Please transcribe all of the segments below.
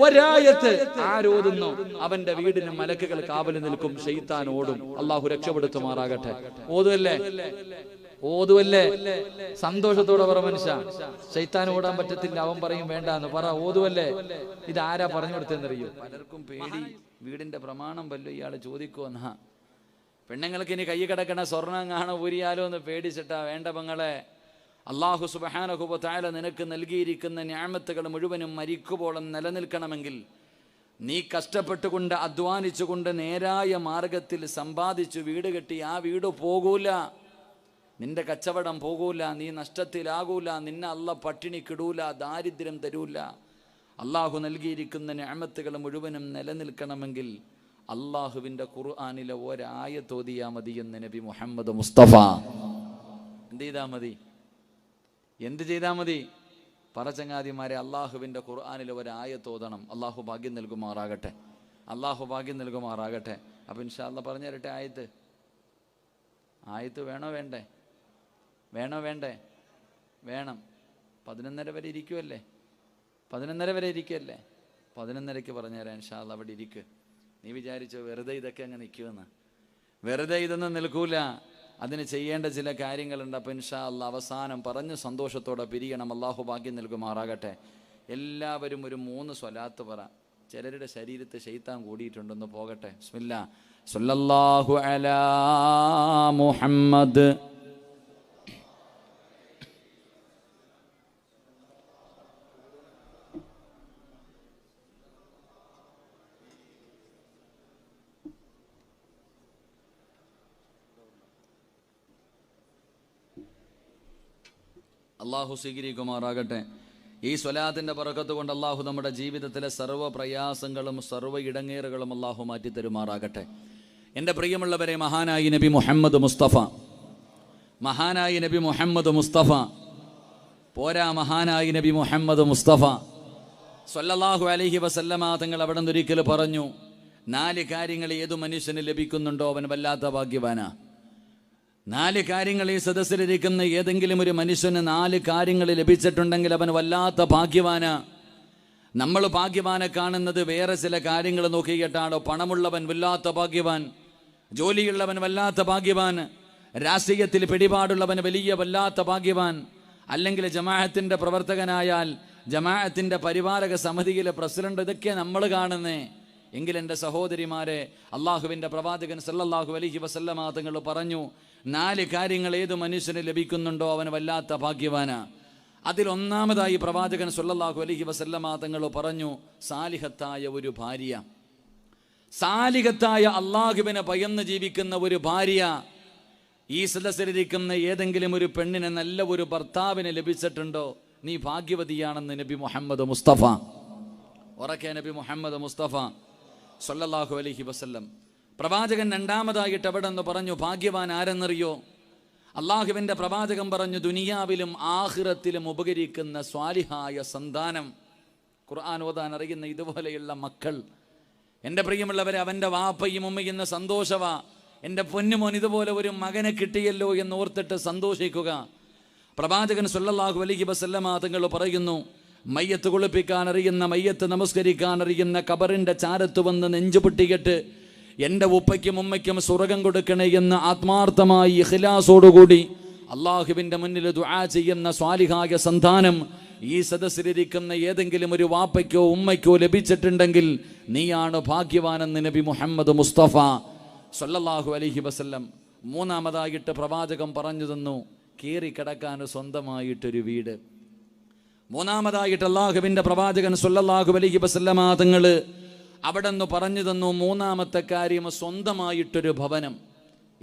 ഒരായത്ത് ആരോതുന്നു അവന്റെ വീടിന് മലക്കുകൾ കാവൽ നിൽക്കും, ശൈത്താൻ ഓടും. അള്ളാഹു രക്ഷപ്പെടുത്തുമാറാകട്ടെ. ഓതുവല്ലേ സന്തോഷത്തോടെ പറ മനുഷ്യ. ശൈത്താൻ ഓടാൻ പറ്റത്തില്ല, അവൻ പറയും വേണ്ടാന്ന് പറ. ഓതുവല്ലേ. ഇതാരാ പറഞ്ഞു കൊടുത്തെന്നറിയോ? പലർക്കും പേടി, വീടിന്റെ പ്രമാണം വല്ലോ ഇയാള് ചോദിക്കുമെന്നാ. പെണ്ണുങ്ങൾക്ക് ഇനി കൈ കിടക്കണ സ്വർണം കാണാൻ ഊരിയാലോ എന്ന് പേടിച്ചിട്ടാ. വേണ്ട പെങ്ങളെ, അല്ലാഹു സുബ്ഹാനഹു വ തആല നിനക്ക് നൽകിയിരിക്കുന്ന നിഅമത്തുകൾ മുഴുവനും മരിക്കുവോളം നിലനിൽക്കണമെങ്കിൽ നീ കഷ്ടപ്പെട്ടുകൊണ്ട് അധ്വാനിച്ചുകൊണ്ട് നേരായ മാർഗത്തിൽ സമ്പാദിച്ചു വീട് കെട്ടി ആ വീട് പോകൂല, നിന്റെ കച്ചവടം പോകൂല, നീ നഷ്ടത്തിലാകൂല, നിന്നെ അല്ലാഹ് പട്ടിണി കിടൂല, ദാരിദ്ര്യം തരൂല. അള്ളാഹു നൽകിയിരിക്കുന്ന നിഅമത്തുകൾ മുഴുവനും നിലനിൽക്കണമെങ്കിൽ അള്ളാഹുവിൻ്റെ ഖുർആനിലെ ഒരായത്ത് ഓതിയാ മതി എന്ന് നബി മുഹമ്മദ് മുസ്തഫ. എന്ത് ചെയ്താൽ മതി? എന്ത് ചെയ്താൽ മതി? പറച്ചങ്ങാതിമാരെ, അള്ളാഹുവിൻ്റെ ഖുർആനിലെ ഒരായത്ത് ഓതണം. അള്ളാഹു ഭാഗ്യം നൽകുമാറാകട്ടെ. അള്ളാഹു ഭാഗ്യം നൽകുമാറാകട്ടെ. അപ്പം ഇൻഷാ അല്ലാഹ് പറഞ്ഞു തരട്ടെ ആയത്ത്. ആയത്ത് വേണോ വേണ്ടേ? വേണോ വേണ്ടേ? വേണം. 11:30 വരെ ഇരിക്കുമല്ലേ? 11:30 വരെ ഇരിക്കുകയല്ലേ? 11:30 പറഞ്ഞുതരാം ഇൻഷാ അല്ലാഹ്. അവിടെ ഇരിക്കുക. നീ വിചാരിച്ചോ വെറുതെ ഇതൊക്കെ അങ്ങ് നിൽക്കുമെന്ന്? വെറുതെ ഇതൊന്നും നിൽക്കൂല. അതിന് ചെയ്യേണ്ട ചില കാര്യങ്ങളുണ്ട്. അപ്പം ഇൻഷാ അല്ലാഹ് അവസാനം പറഞ്ഞ് സന്തോഷത്തോടെ പിരിയണം. അള്ളാഹു ഭാഗ്യം നൽകുമാറാകട്ടെ. എല്ലാവരും ഒരു 3 സ്വലാത്ത് പറ. ചിലരുടെ ശരീരത്ത് ശൈത്താൻ കൂടിയിട്ടുണ്ടെന്ന് പോകട്ടെ. ബിസ്മില്ലാ. സല്ലല്ലാഹു അലാ മുഹമ്മദ്. അള്ളാഹു സ്വീകരിക്കുമാറാകട്ടെ. ഈ സ്വലാത്തിൻ്റെ ബറക്കത്ത് കൊണ്ട് അള്ളാഹു നമ്മുടെ ജീവിതത്തിലെ സർവ്വ പ്രയാസങ്ങളും സർവ്വ ഇടങ്ങേറുകളും അള്ളാഹു മാറ്റിത്തരുമാറാകട്ടെ. എൻ്റെ പ്രിയമുള്ളവരെ, മഹാനായി നബി മുഹമ്മദ് മുസ്തഫ, മഹാനായി നബി മുഹമ്മദ് മുസ്തഫ പോരാ, മഹാനായി നബി മുഹമ്മദ് മുസ്തഫ സ്വല്ലല്ലാഹു അലൈഹി വസല്ലമ തങ്ങൾ അവിടെ നിന്നൊരിക്കൽ പറഞ്ഞു, 4 കാര്യങ്ങൾ ഏതു മനുഷ്യന് ലഭിക്കുന്നുണ്ടോ അവൻ വല്ലാത്ത ഭാഗ്യവാനാ. 4 കാര്യങ്ങൾ ഈ സദസ്സിലിരിക്കുന്ന ഏതെങ്കിലും ഒരു മനുഷ്യന് 4 കാര്യങ്ങൾ ലഭിച്ചിട്ടുണ്ടെങ്കിൽ അവൻ വല്ലാത്ത ഭാഗ്യവാനാ. നമ്മൾ ഭാഗ്യവാനെ കാണുന്നത് വേറെ ചില കാര്യങ്ങൾ നോക്കിയിട്ടാണോ? പണമുള്ളവൻ വല്ലാത്ത ഭാഗ്യവാൻ, ജോലിയുള്ളവൻ വല്ലാത്ത ഭാഗ്യവാൻ, രാഷ്ട്രീയത്തിൽ പിടിപാടുള്ളവൻ വലിയ വല്ലാത്ത ഭാഗ്യവാൻ, അല്ലെങ്കിൽ ജമാഅത്തിൻ്റെ പ്രവർത്തകനായാൽ ജമാഅത്തിൻ്റെ പരിപാലക സമിതിയിലെ പ്രസിഡന്റ്, ഇതൊക്കെ നമ്മൾ കാണുന്നേ. എങ്കിൽ എൻ്റെ സഹോദരിമാരെ, അള്ളാഹുവിൻ്റെ പ്രവാചകൻ സല്ലല്ലാഹു അലൈഹി വസല്ലമ തങ്ങൾ പറഞ്ഞു, 4 കാര്യങ്ങൾ ഏത് മനുഷ്യന് ലഭിക്കുന്നുണ്ടോ അവൻ വല്ലാത്ത ഭാഗ്യവാനാ. അതിൽ ഒന്നാമതായി പ്രവാചകൻ സല്ലല്ലാഹു അലൈഹി വസല്ലമ തങ്ങൾ പറഞ്ഞു, സാലിഹത്തായ ഒരു ഭാര്യ. സാലിഹത്തായ അള്ളാഹുവിനെ ഭയന്ന് ജീവിക്കുന്ന ഒരു ഭാര്യ. ഈ സദസ്സിലിരിക്കുന്ന ഏതെങ്കിലും ഒരു പെണ്ണിനെ നല്ല ഒരു ഭർത്താവിനെ ലഭിച്ചിട്ടുണ്ടോ? നീ ഭാഗ്യവതിയാണെന്ന് നബി മുഹമ്മദ് മുസ്തഫ. ഉറക്കെ നബി മുഹമ്മദ് മുസ്തഫ സല്ലല്ലാഹു അലൈഹി വസല്ലം. പ്രവാചകൻ രണ്ടാമതായിട്ട് എവിടെ നിന്ന് പറഞ്ഞു ഭാഗ്യവാൻ ആരെന്നറിയോ? അള്ളാഹുവിൻ്റെ പ്രവാചകൻ പറഞ്ഞു, ദുനിയാവിലും ആഖിറത്തിലും ഉപകരിക്കുന്ന സ്വാലിഹായ സന്താനം. ഖുർആൻ ഓതാൻ അറിയുന്ന ഇതുപോലെയുള്ള മക്കൾ. എൻ്റെ പ്രിയമുള്ളവരെ, അവൻ്റെ വാപ്പയും ഉമ്മയും ഇന്ന് സന്തോഷവാ. എൻ്റെ പൊന്നുമോൻ ഇതുപോലെ ഒരു മകനെ കിട്ടിയല്ലോ എന്ന് ഓർത്തിട്ട് സന്തോഷിക്കുക. പ്രവാചകൻ സല്ലല്ലാഹു അലൈഹി വസല്ലമ തങ്ങൾ പറയുന്നു, മയ്യത്ത് കുളിപ്പിക്കാൻ അറിയുന്ന, മയ്യത്ത് നമസ്കരിക്കാൻ അറിയുന്ന, ഖബറിൻ്റെ ചാരത്ത് വന്ന് നെഞ്ചുപൊട്ടിയിട്ട് എൻ്റെ ഉപ്പയ്ക്കും ഉമ്മയ്ക്കും സ്വർഗം കൊടുക്കണേ എന്ന് ആത്മാർത്ഥമായി ഇഖ്ലാസോടുകൂടി അള്ളാഹുവിൻ്റെ മുന്നിൽ ദുആ ചെയ്യുന്ന സ്വാലിഹായ സന്താനം ഈ സദസ്സിലിരിക്കുന്ന ഏതെങ്കിലും ഒരു വാപ്പയ്ക്കോ ഉമ്മയ്ക്കോ ലഭിച്ചിട്ടുണ്ടെങ്കിൽ നീയാണ് ഭാഗ്യവാനെന്ന് നബി മുഹമ്മദ് മുസ്തഫ സല്ലല്ലാഹു അലൈഹി വസല്ലം. മൂന്നാമതായിട്ട് പ്രവാചകൻ പറഞ്ഞു തന്നു, കയറിക്കിടക്കാൻ സ്വന്തമായിട്ടൊരു വീട്. മൂന്നാമതായിട്ട് അള്ളാഹുവിൻ്റെ പ്രവാചകൻ സല്ലല്ലാഹു അലൈഹി വസല്ലമ തങ്ങൾ അവിടെ നിന്ന് പറഞ്ഞു തന്നു, മൂന്നാമത്തെ കാര്യം സ്വന്തമായിട്ടൊരു ഭവനം.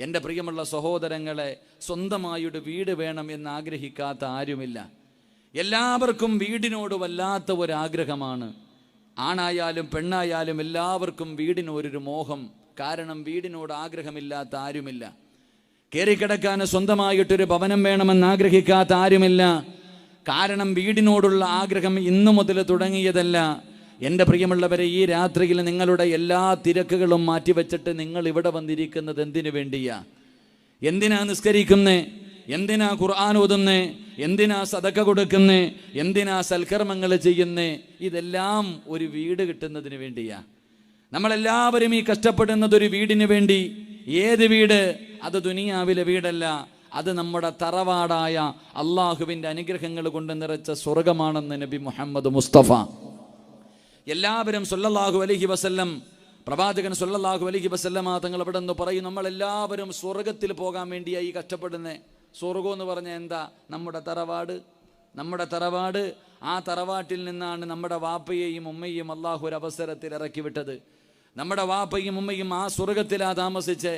എൻ്റെ പ്രിയമുള്ള സഹോദരങ്ങളെ, സ്വന്തമായൊരു വീട് വേണം എന്ന് ആഗ്രഹിക്കാത്ത ആരുമില്ല. എല്ലാവർക്കും വീടിനോട് വല്ലാത്ത ഒരാഗ്രഹമാണ്. ആണായാലും പെണ്ണായാലും എല്ലാവർക്കും വീടിനോടൊരു മോഹം. കാരണം വീടിനോട് ആഗ്രഹമില്ലാത്ത ആരുമില്ല. കയറിക്കിടക്കാൻ സ്വന്തമായിട്ടൊരു ഭവനം വേണമെന്ന് ആഗ്രഹിക്കാത്ത ആരുമില്ല. കാരണം വീടിനോടുള്ള ആഗ്രഹം ഇന്നു മുതൽ തുടങ്ങിയതല്ല. എൻ്റെ പ്രിയമുള്ളവരെ, ഈ രാത്രിയിൽ നിങ്ങളുടെ എല്ലാ തിരക്കുകളും മാറ്റിവെച്ചിട്ട് നിങ്ങൾ ഇവിടെ വന്നിരിക്കുന്നത് എന്തിനു വേണ്ടിയാ? എന്തിനാ നിസ്കരിക്കുന്നേ? എന്തിനാ ഖുർആൻ ഓതുന്നേ, എന്തിനാ സദക്ക കൊടുക്കുന്നേ, എന്തിനാ സൽക്കർമ്മങ്ങൾ ചെയ്യുന്നേ? ഇതെല്ലാം ഒരു വീട് കിട്ടുന്നതിന് വേണ്ടിയാ. നമ്മളെല്ലാവരും ഈ കഷ്ടപ്പെടുന്നത് ഒരു വീടിന് വേണ്ടി. ഏത് വീട്? അത് ദുനിയാവിലെ വീടല്ല, അത് നമ്മുടെ തറവാടായ അള്ളാഹുവിൻ്റെ അനുഗ്രഹങ്ങൾ കൊണ്ട് നിറച്ച സ്വർഗമാണെന്ന് നബി മുഹമ്മദ് മുസ്തഫ. എല്ലാവരും സല്ലല്ലാഹു അലൈഹി വസല്ലം, പ്രവാചകൻ സല്ലല്ലാഹു അലൈഹി വസല്ലമ തങ്ങൾ അവിടെ നിന്ന് പറയും, നമ്മളെല്ലാവരും സ്വർഗത്തിൽ പോകാൻ വേണ്ടിയായി കഷ്ടപ്പെടുന്നത്. സ്വർഗം എന്ന് പറഞ്ഞാൽ എന്താ? നമ്മുടെ തറവാട്. നമ്മുടെ തറവാട്, ആ തറവാട്ടിൽ നിന്നാണ് നമ്മുടെ വാപ്പയെയും ഉമ്മയെയും അള്ളാഹു ഒരു അവസരത്തിൽ ഇറക്കി വിട്ടത്. നമ്മുടെ വാപ്പയും ഉമ്മയും ആ സ്വർഗത്തിലാ താമസിച്ച്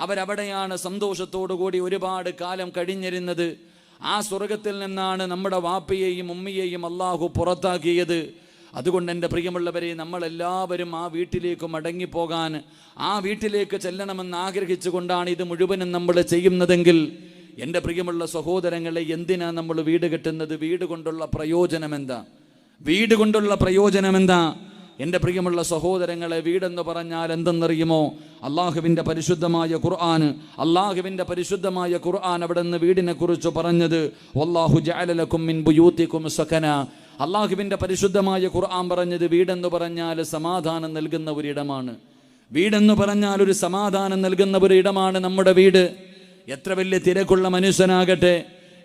അവരവിടെയാണ് സന്തോഷത്തോടു കൂടി ഒരുപാട് കാലം കഴിഞ്ഞിരുന്നത്. ആ സ്വർഗത്തിൽ നിന്നാണ് നമ്മുടെ വാപ്പയെയും ഉമ്മയെയും അള്ളാഹു പുറത്താക്കിയത്. അതുകൊണ്ട് എൻ്റെ പ്രിയമുള്ളവരെ, നമ്മളെല്ലാവരും ആ വീട്ടിലേക്ക് മടങ്ങിപ്പോകാൻ, ആ വീട്ടിലേക്ക് ചെല്ലണമെന്ന് ആഗ്രഹിച്ചു കൊണ്ടാണ് ഇത് മുഴുവനും നമ്മൾ ചെയ്യുന്നതെങ്കിൽ, എൻ്റെ പ്രിയമുള്ള സഹോദരങ്ങളെ, എന്തിനാ നമ്മൾ വീട് കെട്ടുന്നത്? വീട് കൊണ്ടുള്ള പ്രയോജനം എന്താ? വീട് കൊണ്ടുള്ള പ്രയോജനം എന്താ? എൻ്റെ പ്രിയമുള്ള സഹോദരങ്ങളെ, വീടെന്ന് പറഞ്ഞാൽ എന്തെന്നറിയുമോ? അള്ളാഹുവിൻ്റെ പരിശുദ്ധമായ ഖുർആൻ അവിടെ നിന്ന് വീടിനെ കുറിച്ച് പറഞ്ഞത്, വല്ലാഹു ജഅല ലക്കും മിൻ ബുയൂതികും സകന. അള്ളാഹുവിൻ്റെ പരിശുദ്ധമായ ഖുർആൻ പറഞ്ഞത്, വീടെന്ന് പറഞ്ഞാൽ സമാധാനം നൽകുന്ന ഒരിടമാണ്. വീടെന്ന് പറഞ്ഞാൽ ഒരു സമാധാനം നൽകുന്ന ഒരിടമാണ് നമ്മുടെ വീട്. എത്ര വലിയ തിരക്കുള്ള മനുഷ്യനാകട്ടെ,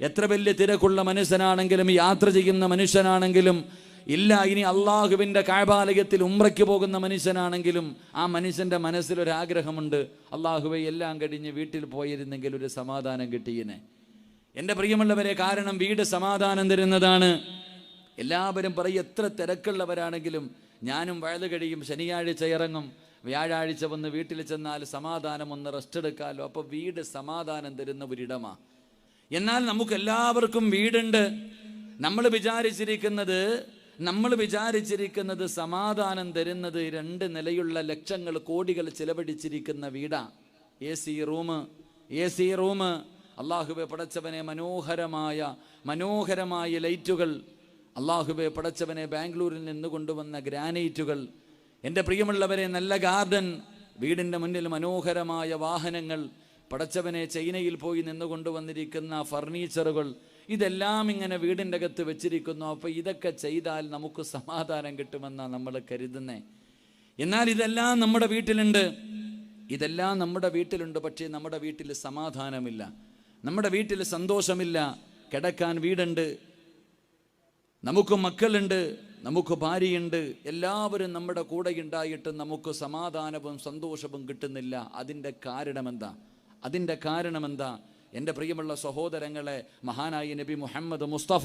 എത്ര വലിയ തിരക്കുള്ള മനുഷ്യനാണെങ്കിലും, യാത്ര ചെയ്യുന്ന മനുഷ്യനാണെങ്കിലും, ഇല്ല ഇനി അള്ളാഹുവിൻ്റെ കഅബാലയത്തിൽ ഉംറയ്ക്ക് പോകുന്ന മനുഷ്യനാണെങ്കിലും, ആ മനുഷ്യൻ്റെ മനസ്സിലൊരാഗ്രഹമുണ്ട്, അള്ളാഹുവെ എല്ലാം കഴിഞ്ഞ് വീട്ടിൽ പോയിരുന്നെങ്കിൽ ഒരു സമാധാനം കിട്ടിയേനെ. എൻ്റെ പ്രിയമുള്ളവരെ, കാരണം വീട് സമാധാനം തരുന്നതാണ്. എല്ലാവരും പറയും, എത്ര തിരക്കുള്ളവരാണെങ്കിലും ഞാനും വയല് കഴിയും, ശനിയാഴ്ച ഇറങ്ങും, വ്യാഴാഴ്ച വന്ന് വീട്ടിൽ ചെന്നാൽ സമാധാനം ഒന്ന് റെസ്റ്റ് എടുക്കാമല്ലോ. അപ്പോൾ വീട് സമാധാനം തരുന്ന ഒരിടമാണ്. എന്നാൽ നമുക്കെല്ലാവർക്കും വീടുണ്ട്. നമ്മൾ വിചാരിച്ചിരിക്കുന്നത് സമാധാനം തരുന്നത് 2 നിലയുള്ള ലക്ഷങ്ങൾ കോടികൾ ചിലവഴിച്ചിരിക്കുന്ന വീടാ. എ സി റൂം, അള്ളാഹുവെ പടച്ചവനെ, മനോഹരമായ ലൈറ്റുകൾ, അള്ളാഹുവെ പടച്ചവനെ ബാംഗ്ലൂരിൽ നിന്ന് കൊണ്ടുവന്ന ഗ്രാനൈറ്റുകൾ, എൻ്റെ പ്രിയമുള്ളവരെ നല്ല ഗാർഡൻ, വീടിൻ്റെ മുന്നിൽ മനോഹരമായ വാഹനങ്ങൾ, പടച്ചവനെ ചൈനയിൽ പോയി നിന്ന് കൊണ്ടുവന്നിരിക്കുന്ന ഫർണിച്ചറുകൾ, ഇതെല്ലാം ഇങ്ങനെ വീടിൻ്റെ അകത്ത് വെച്ചിരിക്കുന്നു. അപ്പോൾ ഇതൊക്കെ ചെയ്താൽ നമുക്ക് സമാധാനം കിട്ടുമെന്നാണ് നമ്മൾ കരുതുന്നത്. എന്നാൽ ഇതെല്ലാം നമ്മുടെ വീട്ടിലുണ്ട്, പക്ഷേ നമ്മുടെ വീട്ടിൽ സമാധാനമില്ല, നമ്മുടെ വീട്ടിൽ സന്തോഷമില്ല. കിടക്കാൻ വീടുണ്ട്, നമുക്ക് മക്കളുണ്ട്, നമുക്ക് ഭാര്യയുണ്ട്, എല്ലാവരും നമ്മുടെ കൂടെ ഉണ്ടായിട്ടും നമുക്ക് സമാധാനവും സന്തോഷവും കിട്ടുന്നില്ല. അതിൻ്റെ കാരണമെന്താ? എൻ്റെ പ്രിയമുള്ള സഹോദരങ്ങളെ, മഹാനായ നബി മുഹമ്മദ് മുസ്തഫ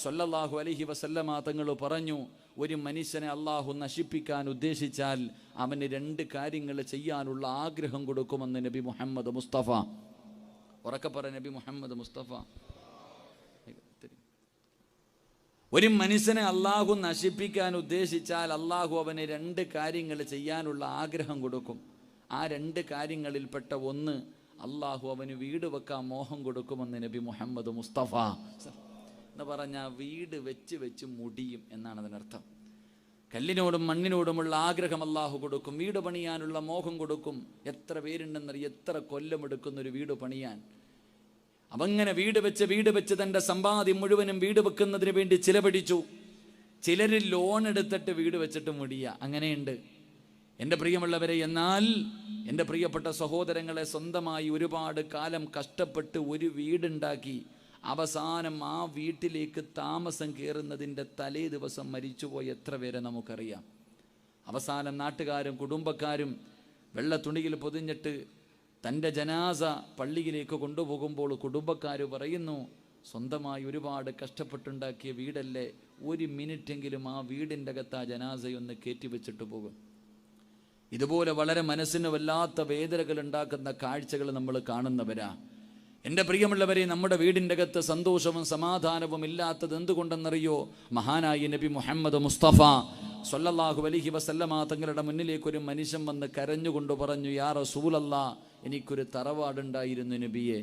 സല്ലല്ലാഹു അലൈഹി വസല്ലമ തങ്ങൾ പറഞ്ഞു, ഒരു മനുഷ്യനെ അള്ളാഹു നശിപ്പിക്കാൻ ഉദ്ദേശിച്ചാൽ അവന് 2 കാര്യങ്ങൾ ചെയ്യാനുള്ള ആഗ്രഹം കൊടുക്കുമെന്ന് നബി മുഹമ്മദ് മുസ്തഫ. ഉറക്കെ പറ, നബി മുഹമ്മദ് മുസ്തഫ. ഒരു മനുഷ്യനെ അള്ളാഹു നശിപ്പിക്കാൻ ഉദ്ദേശിച്ചാൽ അള്ളാഹു അവന് 2 കാര്യങ്ങൾ ചെയ്യാനുള്ള ആഗ്രഹം കൊടുക്കും. ആ 2 കാര്യങ്ങളിൽപ്പെട്ട ഒന്ന്, അള്ളാഹു അവന് വീട് വെക്കാൻ മോഹം കൊടുക്കുമെന്ന് നബി മുഹമ്മദ് മുസ്തഫ എന്ന് പറഞ്ഞാൽ, വീട് വെച്ച് മുടിയും എന്നാണ് അതിനർത്ഥം. കല്ലിനോടും മണ്ണിനോടുമുള്ള ആഗ്രഹം അള്ളാഹു കൊടുക്കും, വീട് പണിയാനുള്ള മോഹം കൊടുക്കും. എത്ര പേരുണ്ടെന്നറിയ, എത്ര കൊല്ലമെടുക്കുന്നൊരു വീട് പണിയാൻ. അവങ്ങനെ വീട് വെച്ച് തൻ്റെ സമ്പാദ്യം മുഴുവനും വീട് വെക്കുന്നതിന് വേണ്ടി ചിലവഴിച്ചു. ചിലർ ലോൺ എടുത്തിട്ട് വീട് വെച്ചിട്ട് മുടിയ, അങ്ങനെയുണ്ട് എൻ്റെ പ്രിയമുള്ളവരെ. എന്നാൽ എൻ്റെ പ്രിയപ്പെട്ട സഹോദരങ്ങളെ, സ്വന്തമായി ഒരുപാട് കാലം കഷ്ടപ്പെട്ട് ഒരു വീടുണ്ടാക്കി അവസാനം ആ വീട്ടിലേക്ക് താമസം കയറുന്നതിൻ്റെ തലേ ദിവസം മരിച്ചുപോയ എത്ര പേരെ നമുക്കറിയാം. അവസാനം നാട്ടുകാരും കുടുംബക്കാരും വെള്ള തുണിയിൽ പൊതിഞ്ഞിട്ട് തൻ്റെ ജനാസ പള്ളിയിലേക്ക് കൊണ്ടുപോകുമ്പോൾ കുടുംബക്കാർ പറയുന്നു, സ്വന്തമായി ഒരുപാട് കഷ്ടപ്പെട്ടുണ്ടാക്കിയ വീടല്ലേ, 1 മിനിറ്റെങ്കിലും ആ വീടിൻ്റെ അകത്ത് ആ ജനാസയൊന്ന് കയറ്റി വെച്ചിട്ട് പോകും. ഇതുപോലെ വളരെ മനസ്സിന് വല്ലാത്ത വേദനകൾ ഉണ്ടാക്കുന്ന കാഴ്ചകൾ നമ്മൾ കാണുന്നവരാ. എൻ്റെ പ്രിയമുള്ളവരെ, നമ്മുടെ വീടിൻ്റെ അകത്ത് സന്തോഷവും സമാധാനവും ഇല്ലാത്തത് എന്തുകൊണ്ടെന്നറിയോ? മഹാനായ നബി മുഹമ്മദ് മുസ്തഫ സല്ലല്ലാഹു അലൈഹി വസല്ലമ തങ്ങളുടെ മുന്നിലേക്ക് ഒരു മനുഷ്യൻ വന്ന് കരഞ്ഞുകൊണ്ട് പറഞ്ഞു, യാ റസൂലല്ലാഹ്, എനിക്കൊരു തറവാടുണ്ടായിരുന്നു നബിയെ,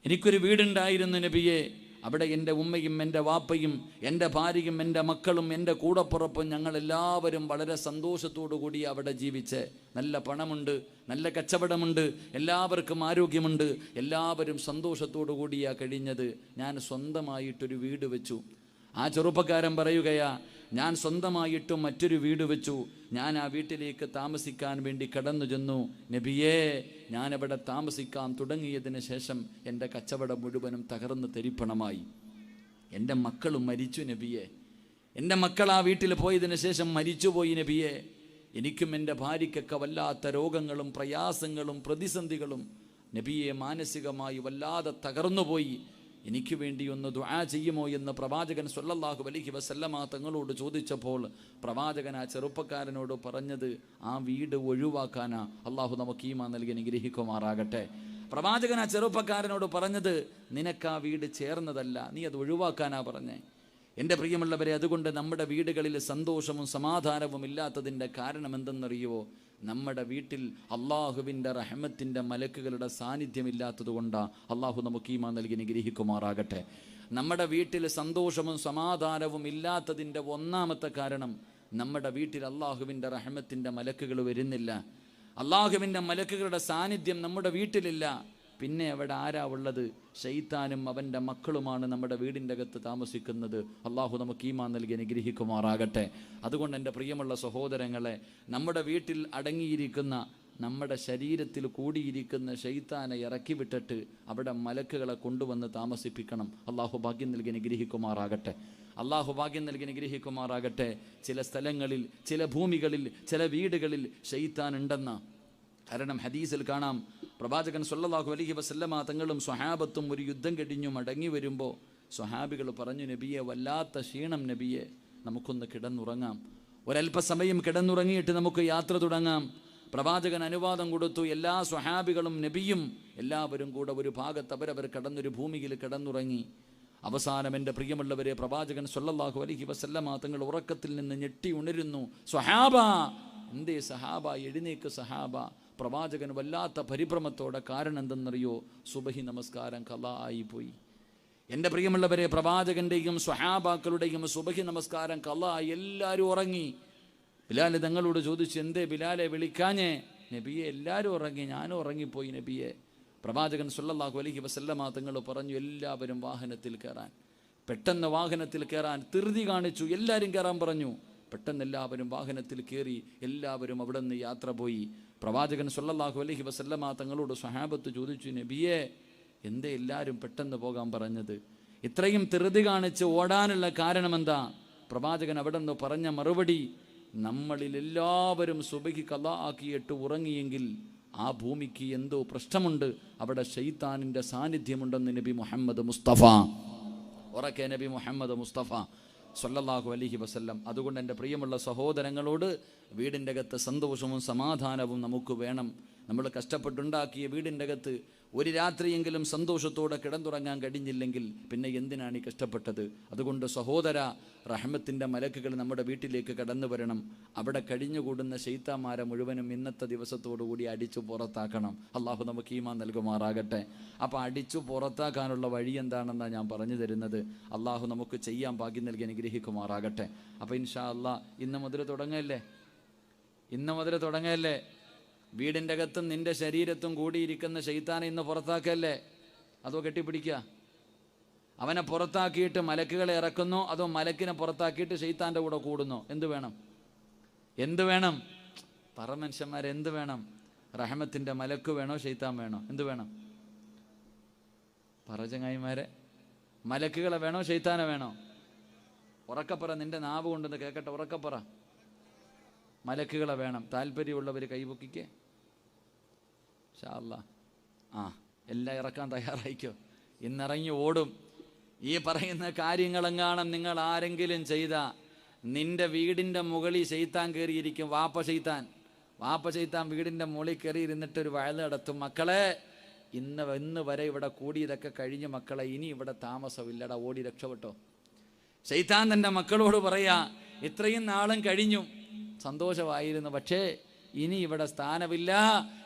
എനിക്കൊരു വീടുണ്ടായിരുന്നു നബിയെ. അവിടെ എൻ്റെ ഉമ്മയും എൻ്റെ വാപ്പയും എൻ്റെ ഭാര്യയും എൻ്റെ മക്കളും എൻ്റെ കൂടപ്പുറപ്പും ഞങ്ങളെല്ലാവരും വളരെ സന്തോഷത്തോടു കൂടി അവിടെ ജീവിച്ച്. നല്ല പണമുണ്ട്, നല്ല കച്ചവടമുണ്ട്, എല്ലാവർക്കും ആരോഗ്യമുണ്ട്, എല്ലാവരും സന്തോഷത്തോടു കൂടിയാണ് കഴിഞ്ഞത്. ഞാൻ സ്വന്തമായിട്ടൊരു വീട് വെച്ചു. ആ ചെറുപ്പക്കാരൻ പറയുകയാ, ഞാൻ സ്വന്തമായിട്ടും മറ്റൊരു വീട് വെച്ചു. ഞാൻ ആ വീട്ടിലേക്ക് താമസിക്കാൻ വേണ്ടി കടന്നു ചെന്നു. നബിയേ, ഞാനവിടെ താമസിക്കാൻ തുടങ്ങിയതിന് ശേഷം എൻ്റെ കച്ചവടം മുഴുവനും തകർന്ന് തെരിപ്പണമായി. എൻ്റെ മക്കളും മരിച്ചു നബിയേ. എൻ്റെ മക്കൾ ആ വീട്ടിൽ പോയതിന് ശേഷം മരിച്ചുപോയി നബിയേ. എനിക്കും എൻ്റെ ഭാര്യയ്ക്കൊക്കെ വല്ലാത്ത രോഗങ്ങളും പ്രയാസങ്ങളും പ്രതിസന്ധികളും നബിയെ മാനസികമായി വല്ലാതെ തകർന്നുപോയി. എനിക്ക് വേണ്ടി ഒന്ന് ദുആ ചെയ്യുമോ എന്ന് പ്രവാചകൻ സ്വല്ലല്ലാഹു അലൈഹി വസല്ലമ തങ്ങളോട് ചോദിച്ചപ്പോൾ പ്രവാചകൻ ആ ചെറുപ്പക്കാരനോട് പറഞ്ഞത്, ആ വീട് ഒഴിവാക്കാനാ. അള്ളാഹു നമുക്ക് ഈമാൻ നൽകി അനുഗ്രഹിക്കുമാറാകട്ടെ. പ്രവാചകൻ ആ ചെറുപ്പക്കാരനോട് പറഞ്ഞത്, നിനക്ക് ആ വീട് ചേർന്നതല്ല, നീ അത് ഒഴിവാക്കാനാ പറഞ്ഞേ. എൻ്റെ പ്രിയമുള്ളവരെ, അതുകൊണ്ട് നമ്മുടെ വീടുകളിൽ സന്തോഷവും സമാധാനവും ഇല്ലാത്തതിൻ്റെ കാരണം എന്തെന്നറിയുമോ? നമ്മുടെ വീട്ടിൽ അള്ളാഹുവിൻ്റെ റഹ്മത്തിൻ്റെ മലക്കുകളുടെ സാന്നിധ്യമില്ലാത്തത് കൊണ്ടാണ്. അള്ളാഹു നമുക്ക് ഈമാൻ നൽകി അനുഗ്രഹിക്കുമാറാകട്ടെ. നമ്മുടെ വീട്ടിൽ സന്തോഷവും സമാധാനവും ഇല്ലാത്തതിൻ്റെ ഒന്നാമത്തെ കാരണം, നമ്മുടെ വീട്ടിൽ അള്ളാഹുവിൻ്റെ റഹ്മത്തിൻ്റെ മലക്കുകൾ വരുന്നില്ല. അള്ളാഹുവിൻ്റെ മലക്കുകളുടെ സാന്നിധ്യം നമ്മുടെ വീട്ടിലില്ല. പിന്നെ അവിടെ ആരാ ഉള്ളത്? ശൈത്താനും അവൻ്റെ മക്കളുമാണ് നമ്മുടെ വീടിൻ്റെ അകത്ത് താമസിക്കുന്നത്. അള്ളാഹു നമുക്ക് ഈമാൻ നൽകി അനുഗ്രഹിക്കുമാറാകട്ടെ. അതുകൊണ്ട് എൻ്റെ പ്രിയമുള്ള സഹോദരങ്ങളെ, നമ്മുടെ വീട്ടിൽ അടങ്ങിയിരിക്കുന്ന, നമ്മുടെ ശരീരത്തിൽ കൂടിയിരിക്കുന്ന ശൈത്താനെ ഇറക്കി വിട്ടിട്ട് അവിടെ മലക്കുകളെ കൊണ്ടുവന്ന് താമസിപ്പിക്കണം. അള്ളാഹു ഭാഗ്യം നൽകി അനുഗ്രഹിക്കുമാറാകട്ടെ. അള്ളാഹു ഭാഗ്യം നൽകി അനുഗ്രഹിക്കുമാറാകട്ടെ. ചില സ്ഥലങ്ങളിൽ, ചില ഭൂമികളിൽ, ചില വീടുകളിൽ ശൈത്താൻ ഉണ്ടെന്ന കാരണം ഹദീസിൽ കാണാം. പ്രവാചകൻ സ്വല്ലല്ലാഹു അലൈഹി വസല്ലമ തങ്ങളും സ്വഹാബത്തും ഒരു യുദ്ധം കഴിഞ്ഞു മടങ്ങി വരുമ്പോൾ സ്വഹാബികൾ പറഞ്ഞു, നബിയെ, വല്ലാത്ത ക്ഷീണം നബിയെ, നമുക്കൊന്ന് കിടന്നുറങ്ങാം. ഒരല്പസമയം കിടന്നുറങ്ങിയിട്ട് നമുക്ക് യാത്ര തുടങ്ങാം. പ്രവാചകൻ അനുവാദം കൊടുത്തു. എല്ലാ സ്വഹാബികളും നബിയും എല്ലാവരും കൂടെ ഒരു ഭാഗത്ത് അവരവർ കിടന്നൊരു ഭൂമിയിൽ കിടന്നുറങ്ങി. അവസാനം എൻ്റെ പ്രിയമുള്ളവരെ, പ്രവാചകൻ സ്വല്ലല്ലാഹു അലൈഹി വസല്ലമ തങ്ങൾ ഉറക്കത്തിൽ നിന്ന് ഞെട്ടി ഉണരുന്നു. സ്വഹാബ, എന്തേ സഹാബ, എഴുന്നേക്ക് സഹാബ. പ്രവാചകൻ വല്ലാത്ത പരിഭ്രമത്തോടെ. കാരണം എന്തെന്നറിയോ? സുബഹി നമസ്കാരം ഖളാ ആയിപ്പോയി. എൻ്റെ പ്രിയമുള്ളവരെ, പ്രവാചകൻ്റെയും സ്വഹാബാക്കളുടെയും സുബഹി നമസ്കാരം ഖളാ ആയി. എല്ലാവരും ഉറങ്ങി. ബിലാൽ തങ്ങളോട് ചോദിച്ചു, എന്തേ ബിലാലെ വിളിക്കാഞ്ഞേ? നബിയെ, എല്ലാവരും ഉറങ്ങി, ഞാനും ഉറങ്ങിപ്പോയി നബിയെ. പ്രവാചകൻ സ്വല്ലല്ലാഹു അലൈഹി വസല്ലമ തങ്ങൾ പറഞ്ഞു, എല്ലാവരും വാഹനത്തിൽ കയറാൻ. പെട്ടെന്ന് വാഹനത്തിൽ കയറാൻ ധൃതി കാണിച്ചു. എല്ലാവരും കയറാൻ പറഞ്ഞു. പെട്ടെന്ന് എല്ലാവരും വാഹനത്തിൽ കയറി. എല്ലാവരും അവിടെ നിന്ന് യാത്ര പോയി. പ്രവാചകൻ സ്വല്ലല്ലാഹു അലൈഹി വസല്ലമ തങ്ങളോട് സ്വഹാബത്ത് ചോദിച്ചു, നബിയെ, എന്തേ എല്ലാവരും പെട്ടെന്ന് പോകാൻ പറഞ്ഞത്? ഇത്രയും ധൃതി കാണിച്ച് ഓടാനുള്ള കാരണം എന്താ? പ്രവാചകൻ അവിടെ നിന്ന് പറഞ്ഞ മറുപടി, നമ്മളിൽ എല്ലാവരും സുബഹി ഖളാ ആക്കിയിട്ട് ഉറങ്ങിയെങ്കിൽ ആ ഭൂമിക്ക് എന്തോ പ്രശ്നമുണ്ട്, അവിടെ ശൈത്താനിൻ്റെ സാന്നിധ്യമുണ്ടെന്ന് നബി മുഹമ്മദ് മുസ്തഫ. ഉറക്കെ നബി മുഹമ്മദ് മുസ്തഫ സ്വല്ലല്ലാഹു അലൈഹി വസല്ലം. അതുകൊണ്ട് എൻ്റെ പ്രിയമുള്ള സഹോദരങ്ങളോട്, വീടിൻ്റെ അകത്ത് സന്തോഷവും സമാധാനവും നമുക്ക് വേണം. നമ്മൾ കഷ്ടപ്പെട്ടുണ്ടാക്കിയ വീടിൻ്റെ അകത്ത് ഒരു രാത്രിയെങ്കിലും സന്തോഷത്തോടെ കിടന്നുറങ്ങാൻ കഴിഞ്ഞില്ലെങ്കിൽ പിന്നെ എന്തിനാണ് ഈ കഷ്ടപ്പെട്ടത്? അതുകൊണ്ട് സഹോദര, റഹ്മത്തിൻ്റെ മലക്കുകൾ നമ്മുടെ വീട്ടിലേക്ക് കടന്നു വരണം. അവിടെ കഴിഞ്ഞുകൂടുന്ന ശൈത്താന്മാരെ മുഴുവനും ഇന്നത്തെ ദിവസത്തോടു കൂടി അടിച്ചു പുറത്താക്കണം. അള്ളാഹു നമുക്ക് ഈമാൻ നൽകുമാറാകട്ടെ. അപ്പോൾ അടിച്ചു പുറത്താക്കാനുള്ള വഴി എന്താണെന്നാണ് ഞാൻ പറഞ്ഞു തരുന്നത്. അള്ളാഹു നമുക്ക് ചെയ്യാൻ ഭാഗ്യം നൽകി അനുഗ്രഹിക്കുമാറാകട്ടെ. അപ്പോൾ ഇൻഷാ അള്ളാഹ് ഇന്ന് മുതൽ തുടങ്ങല്ലേ. വീടിൻ്റെ അകത്തും നിൻ്റെ ശരീരത്തും കൂടിയിരിക്കുന്ന ശൈത്താനെ ഇന്ന് പുറത്താക്കല്ലേ? അതോ കെട്ടിപ്പിടിക്കുക? അവനെ പുറത്താക്കിയിട്ട് മലക്കുകളെ ഇറക്കുന്നോ, അതോ മലക്കിനെ പുറത്താക്കിയിട്ട് ശൈത്താൻ്റെ കൂടെ കൂടുന്നോ? എന്ത് വേണം? പറ മനുഷ്യന്മാരെ, എന്ത് വേണം? റഹ്മത്തിൻ്റെ മലക്ക് വേണോ, ശൈത്താൻ വേണോ? എന്ത് വേണം? പറ ചങ്ങായിമാരെ, മലക്കുകളെ വേണോ, ശൈത്താനെ വേണോ? ഉറക്കപ്പറ, നിൻ്റെ നാവ് കൊണ്ടെന്ന് കേൾക്കട്ടെ. ഉറക്കപ്പറ, മലക്കുകളെ വേണം. താല്പര്യമുള്ളവർ കൈപൊക്കിക്കേ. ഇൻഷാ അല്ലാഹ്. എല്ലാം ഇറക്കാൻ തയ്യാറായിക്കോ. ഇന്നിറങ്ങി ഓടും. ഈ പറയുന്ന കാര്യങ്ങളെങ്ങാണം നിങ്ങൾ ആരെങ്കിലും ചെയ്ത, നിന്റെ വീടിൻ്റെ മുകളിൽ ശൈത്താൻ കയറിയിരിക്കും. വാപ്പ ശൈത്താൻ വീടിൻ്റെ മുകളിൽ കയറി ഇരുന്നിട്ടൊരു വയൽ നടത്തും. മക്കളെ, ഇന്ന് വരെ ഇവിടെ കൂടിയതൊക്കെ കഴിഞ്ഞ് മക്കളെ, ഇനി ഇവിടെ താമസമില്ലടാ, ഓടി രക്ഷപ്പെട്ടോ. ശൈത്താൻ തൻ്റെ മക്കളോട് പറയാ, ഇത്രയും നാളും കഴിഞ്ഞു, സന്തോഷമായിരുന്നു, പക്ഷേ ഇനി ഇവിടെ സ്ഥാനമില്ല.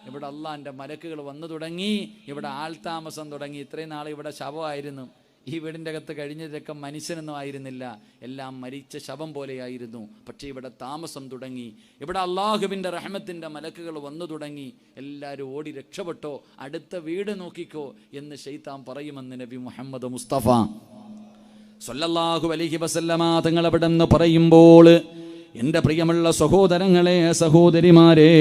ഇവിടെ അള്ളാൻ്റെ മലക്കുകൾ വന്നു തുടങ്ങി, ഇവിടെ ആൾതാമസം തുടങ്ങി. ഇത്രയും നാൾ ഇവിടെ ശവമായിരുന്നു, ഈ വീടിൻ്റെ അകത്ത് കഴിഞ്ഞതൊക്കെ മനുഷ്യനൊന്നും ആയിരുന്നില്ല, എല്ലാം മരിച്ച ശവം പോലെയായിരുന്നു. പക്ഷേ ഇവിടെ താമസം തുടങ്ങി, ഇവിടെ അള്ളാഹുവിൻ്റെ റഹ്മത്തിൻ്റെ മലക്കുകൾ വന്നു തുടങ്ങി. എല്ലാവരും ഓടി രക്ഷപ്പെട്ടോ, അടുത്ത വീട് നോക്കിക്കോ എന്ന് ശൈത്താൻ പറയുമെന്ന് നബി മുഹമ്മദ് മുസ്തഫ സ്വല്ലല്ലാഹു അലൈഹി വസല്ലമ തങ്ങൾ അവിടെ നിന്ന് പറയുമ്പോൾ, എൻ്റെ പ്രിയമുള്ള സഹോദരങ്ങളെ, സഹോദരിമാരെ,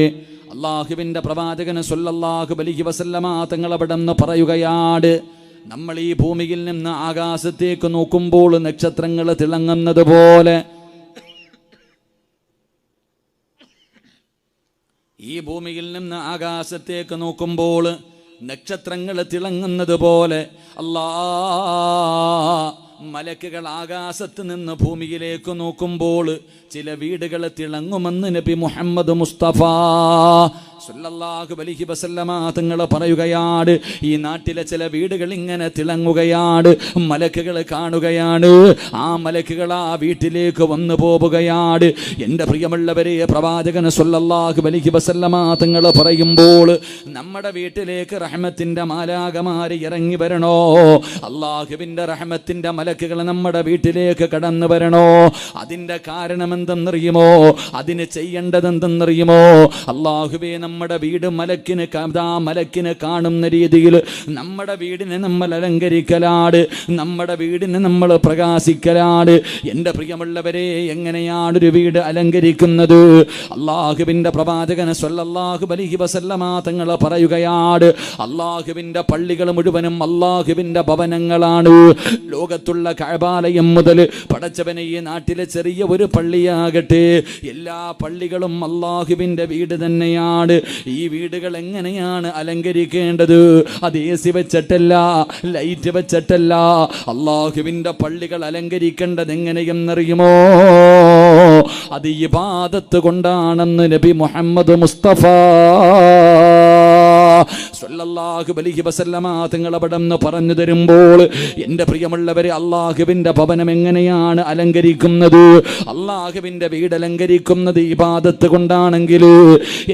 അള്ളാഹുവിൻ്റെ പ്രവാചകൻ സ്വല്ലല്ലാഹു അലൈഹി വസല്ലമ തങ്ങൾ അവിടെ നിന്ന് പറയുകയാണ്, നമ്മൾ ഈ ഭൂമിയിൽ നിന്ന് ആകാശത്തേക്ക് നോക്കുമ്പോൾ നക്ഷത്രങ്ങൾ തിളങ്ങുന്നത് പോലെ, ഈ ഭൂമിയിൽ നിന്ന് ആകാശത്തേക്ക് നോക്കുമ്പോൾ നക്ഷത്രങ്ങൾ തിളങ്ങുന്നത് പോലെ മലക്കുകൾ ആകാശത്ത് നിന്ന് ഭൂമിയിലേക്ക് നോക്കുമ്പോൾ ചില വീടുകൾ തിളങ്ങുമെന്ന് നബി മുഹമ്മദ് മുസ്തഫ സല്ലല്ലാഹു അലൈഹി വസല്ലമ തങ്ങൾ പറയുകയാണ്. ഈ നാട്ടിലെ ചില വീടുകൾ ഇങ്ങനെ തിളങ്ങുകയാണ്, മലക്കുകൾ കാണുകയാണ്. ആ മലക്കുകൾ ആ വീട്ടിലേക്ക് വന്നു പോവുകയാണ്. എൻ്റെ പ്രിയമുള്ളവരെ, പ്രവാചകൻ സല്ലല്ലാഹു അലൈഹി വസല്ലമ തങ്ങൾ പറയുമ്പോൾ നമ്മുടെ വീട്ടിലേക്ക് റഹ്മത്തിൻ്റെ മാലാഖമാര് ഇറങ്ങി വരണോ, അള്ളാഹുവിൻ്റെ റഹ്മത്തിൻ്റെ മലക്കുകൾ നമ്മുടെ വീട്ടിലേക്ക് കടന്നു വരണോ, അതിൻ്റെ കാരണം എന്തെന്നറിയുമോ, അതിന് ചെയ്യേണ്ടത് എന്തെന്നറിയുമോ? അള്ളാഹുവേ, നമ്മുടെ വീട് മലക്കിന് കാണുന്ന രീതിയിൽ നമ്മുടെ വീടിനെ നമ്മൾ അലങ്കരിക്കലാണ്, നമ്മുടെ വീടിനെ നമ്മൾ പ്രകാശിക്കലാണ്. എൻ്റെ പ്രിയമുള്ളവരെ, എങ്ങനെയാണ് ഒരു വീട് അലങ്കരിക്കുന്നത്? അള്ളാഹുവിൻ്റെ പ്രവാചകൻ സ്വല്ലല്ലാഹു അലൈഹി വസല്ലമ തങ്ങൾ പറയുകയാണ്, അള്ളാഹുവിൻ്റെ പള്ളികൾ മുഴുവനും അള്ളാഹുവിൻ്റെ ഭവനങ്ങളാണ്. ലോകത്തുള്ള കഅബാലയം മുതൽ പടച്ചവനെ ഈ നാട്ടിലെ ചെറിയ ഒരു പള്ളിയാകട്ടെ, എല്ലാ പള്ളികളും അള്ളാഹുവിൻ്റെ വീട് തന്നെയാണ്. ഈ വീടുകൾ എങ്ങനെയാണ് അലങ്കരിക്കേണ്ടത്? അത് AC വെച്ചിട്ടല്ല, ലൈറ്റ് വെച്ചിട്ടല്ല. അള്ളാഹുവിൻ്റെ പള്ളികൾ അലങ്കരിക്കേണ്ടത് എങ്ങനെയെന്നറിയുമോ? അത് ഇബാദത്ത് കൊണ്ടാണെന്ന് നബി മുഹമ്മദ് മുസ്തഫ സ്വല്ലല്ലാഹു അലൈഹി വസല്ലമ തങ്ങൾ അവിടെ നിന്ന് പറഞ്ഞു തരുമ്പോൾ, എൻ്റെ പ്രിയമുള്ളവരെ, അള്ളാഹുവിൻ്റെ ഭവനം എങ്ങനെയാണ് അലങ്കരിക്കുന്നത്? അള്ളാഹുവിൻ്റെ വീട് അലങ്കരിക്കുന്നത് ഇബാദത്ത് കൊണ്ടാണെങ്കിൽ,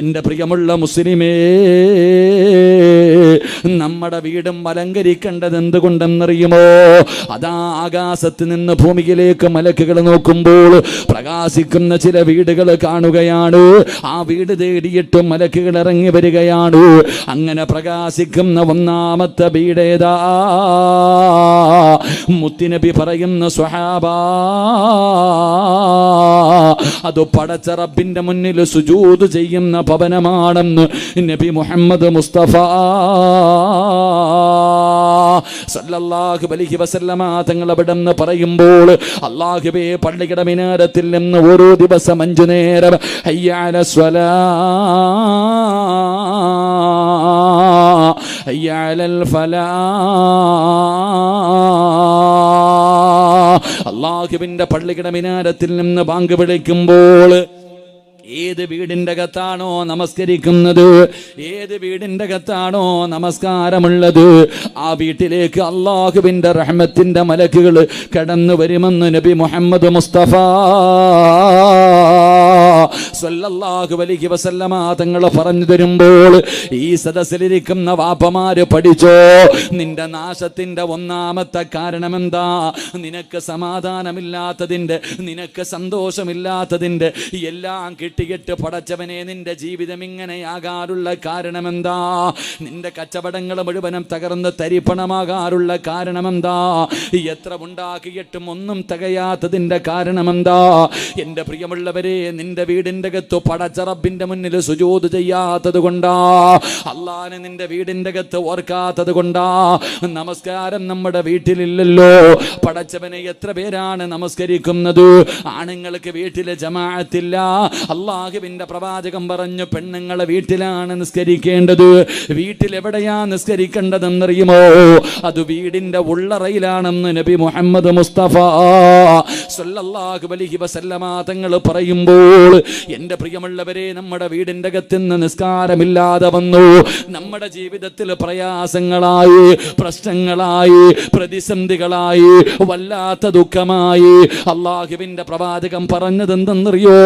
എൻ്റെ പ്രിയമുള്ള മുസ്ലിമേ, നമ്മുടെ വീടും അലങ്കരിക്കേണ്ടത് എന്തുകൊണ്ടെന്നറിയുമോ? അതാ ആകാശത്ത് നിന്ന് ഭൂമിയിലേക്ക് മലക്കുകൾ നോക്കുമ്പോൾ പ്രകാശിക്കുന്ന ചില വീടുകൾ കാണുകയാണ്. ആ വീട് തേടിയിട്ട് മലക്കുകൾ ഇറങ്ങി വരികയാണ്. അങ്ങനെ പ്രകാശിക്കുന്ന ഒന്നാമത്തെ വീടേതാ? മുത്തുനബി പറയുന്ന സ്വഹാബാ, അത് പടച്ച റബ്ബിന്റെ മുന്നിൽ സുജൂദ് ചെയ്യുന്ന ഭവനമാണെന്ന് നബി മുഹമ്മദ് മുസ്തഫ സല്ലല്ലാഹു അലൈഹി വസല്ലമ തങ്ങൾ അവിടെ നിന്ന് പറയുമ്പോൾ, അല്ലാഹുവേ, പള്ളിയുടെ മിനാരത്തിൽ നിന്ന് ഓരോ ദിവസം 5 നേരം ഹയ്യ അലസ് സ്വലാ, ഹയ്യ അലൽ ഫലാ, അല്ലാഹുവിൻ്റെ പള്ളിയുടെ മിനാരത്തിൽ നിന്ന് ബാങ്ക് വിളിക്കുമ്പോൾ ഏത് വീടിൻ്റെ അകത്താണോ നമസ്കരിക്കുന്നത്, ഏത് വീടിൻ്റെ അകത്താണോ നമസ്കാരമുള്ളത്, ആ വീട്ടിലേക്ക് അള്ളാഹുവിൻ്റെ റഹ്മത്തിൻ്റെ മലക്കുകൾ കടന്നു വരുമെന്ന് നബി മുഹമ്മദ് മുസ്തഫ സ്വല്ലല്ലാഹു അലൈഹി വസല്ലമ തങ്ങൾ പറഞ്ഞു തരുമ്പോൾ, ഈ സദസ്സിലിരിക്കുന്ന വാപ്പമാര് പഠിച്ചോ, നിന്റെ നാശത്തിൻ്റെ ഒന്നാമത്തെ കാരണം എന്താ? നിനക്ക് സമാധാനമില്ലാത്തതിൻ്റെ, നിനക്ക് സന്തോഷമില്ലാത്തതിൻ്റെ, എല്ലാം കിട്ടിയിട്ട് പടച്ചവനെ നിന്റെ ജീവിതം ഇങ്ങനെയാകാറുള്ള കാരണമെന്താ? നിന്റെ കച്ചവടങ്ങൾ മുഴുവനും തകർന്ന് തരിപ്പണമാകാറുള്ള കാരണമെന്താ? എത്ര ഉണ്ടാക്കിയിട്ടും ഒന്നും തികയാത്തതിൻ്റെ കാരണമെന്താ? എൻ്റെ പ്രിയമുള്ളവരെ, നിന്റെ വീടിൻ്റെ അകത്ത് പടച്ച റബ്ബിന്റെ മുന്നിൽ സുജൂദ് ചെയ്യാത്തത് കൊണ്ടാ, അള്ളാനെ നിന്റെ വീടിൻ്റെ അകത്ത് ഓർക്കാത്തത് കൊണ്ടാ. നമസ്കാരം നമ്മുടെ വീട്ടിലില്ലല്ലോ. പടച്ചവനെ എത്ര പേരാണ് നമസ്കരിക്കുന്നത്? ആണുങ്ങൾക്ക് വീട്ടിലെ ജമാഅത്തില്ല. അള്ളാഹുവിന്റെ പ്രവാചകൻ പറഞ്ഞു, പെണ്ണുങ്ങളെ വീട്ടിലാണ് നിസ്കരിക്കേണ്ടത്. വീട്ടിലെവിടെയാ നിസ്കരിക്കേണ്ടതെന്നറിയുമോ? അത് വീടിന്റെ ഉള്ളറയിലാണെന്ന് നബി മുഹമ്മദ് മുസ്തഫ സ്വല്ലല്ലാഹു അലൈഹി വസല്ലമ തങ്ങൾ പറയുമ്പോൾ, എൻ്റെ പ്രിയമുള്ളവരെ, നമ്മുടെ വീടിന്റെ അകത്തുനിന്ന് നിസ്കാരമില്ലാതെ വന്നു. നമ്മുടെ ജീവിതത്തിൽ പ്രയാസങ്ങളായി, പ്രശ്നങ്ങളായി, പ്രതിസന്ധികളായി, വല്ലാത്ത ദുഃഖമായി. അള്ളാഹുവിന്റെ പ്രവാചകൻ പറഞ്ഞത് എന്തെന്നറിയോ?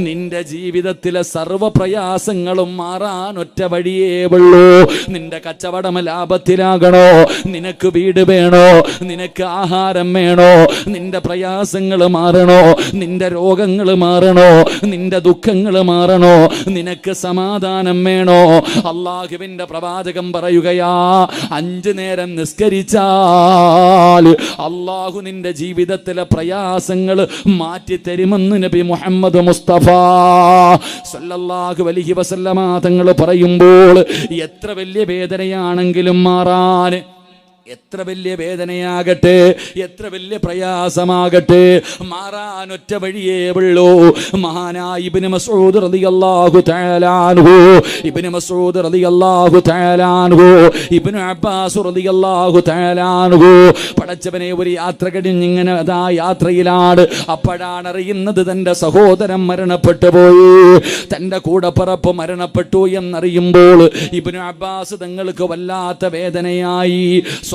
നിന്റെ നിന്റെ ജീവിതത്തിലെ സർവ്വ പ്രയാസങ്ങളും മാറാൻ ഒറ്റ വഴിയേ ഉള്ളൂ. നിന്റെ കച്ചവടം ലാഭത്തിലാകണോ, നിനക്ക് വീട് വേണോ, നിനക്ക് ആഹാരം വേണോ, നിന്റെ പ്രയാസങ്ങൾ മാറണോ, നിന്റെ രോഗങ്ങൾ മാറണോ, നിന്റെ ദുഃഖങ്ങൾ മാറണോ, നിനക്ക് സമാധാനം വേണോ, അള്ളാഹുവിന്റെ പ്രവാചകൻ പറയുകയാ 5 നേരം നിസ്കരിച്ചാൽ അള്ളാഹു നിന്റെ ജീവിതത്തിലെ പ്രയാസങ്ങൾ മാറ്റി തരുമെന്ന് നബി മുഹമ്മദ് മുസ്തഫ സല്ലല്ലാഹു അലൈഹി വസല്ലമ തങ്ങൾ പറയുമ്പോൾ എത്ര വലിയ വേദനയാണെങ്കിലും മാറാൻ, എത്ര വലിയ വേദനയാകട്ടെ, എത്ര വലിയ പ്രയാസമാകട്ടെ, മാറാൻ ഒറ്റ വഴിയേ ഉള്ളൂ. മഹാനായ ഇബ്നു മസ്ഊദ് റളിയല്ലാഹു തആല അൻഹു, ഇബ്നു മസ്ഊദ് റളിയല്ലാഹു തആല അൻഹു, ഇബ്നു അബ്ബാസ് റളിയല്ലാഹു തആല അൻഹു പടച്ചവനെ ഒരു യാത്ര കഴിഞ്ഞിങ്ങനെ അതാ യാത്രയിലാണ്. അപ്പോഴാണ് അറിയുന്നത് തൻ്റെ സഹോദരൻ മരണപ്പെട്ടു പോയി, തൻ്റെ കൂടപ്പിറപ്പ് മരണപ്പെട്ടു എന്നറിയുമ്പോൾ ഇബ്നു അബ്ബാസ് തങ്ങൾക്ക് വല്ലാത്ത വേദനയായി.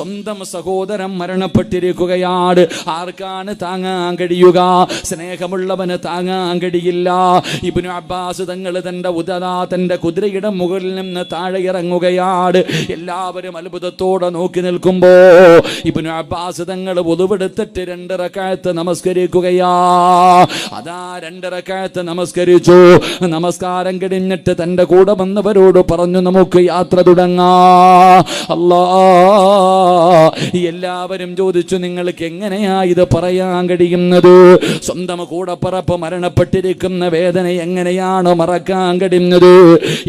സ്വന്തം സഹോദരൻ മരണപ്പെട്ടിരിക്കുകയാണ്. ആർക്കാണ് താങ്ങാൻ കഴിയുക? സ്നേഹമുള്ളവന് താങ്ങാൻ കഴിയില്ല. ഇബ്നു അബ്ബാസ് തങ്ങൾ തൻ്റെ കുതിരയുടെ മുകളിൽ നിന്ന് താഴെ ഇറങ്ങുകയാണ്. എല്ലാവരും അത്ഭുതത്തോടെ നോക്കി നിൽക്കുമ്പോ ഇബ്നു അബ്ബാസ് തങ്ങൾ വുളുവെടുത്തിട്ട് 2 റക്അത്ത് നമസ്കരിക്കുകയാ. അതാ 2 റക്അത്ത് നമസ്കരിച്ചു. നമസ്കാരം കഴിഞ്ഞിട്ട് തൻ്റെ കൂടെ വന്നവരോട് പറഞ്ഞു, നമുക്ക് യാത്ര തുടങ്ങാം. എല്ലാവരും ചോദിച്ചു, നിങ്ങൾക്ക് എങ്ങനെയാ ഇത് പറയാൻ കഴിയുന്നത്? സ്വന്തം കൂടപ്പിറപ്പ് മരണപ്പെട്ടിരിക്കുന്ന വേദന എങ്ങനെയാണ് മറക്കാൻ കഴിയുന്നത്?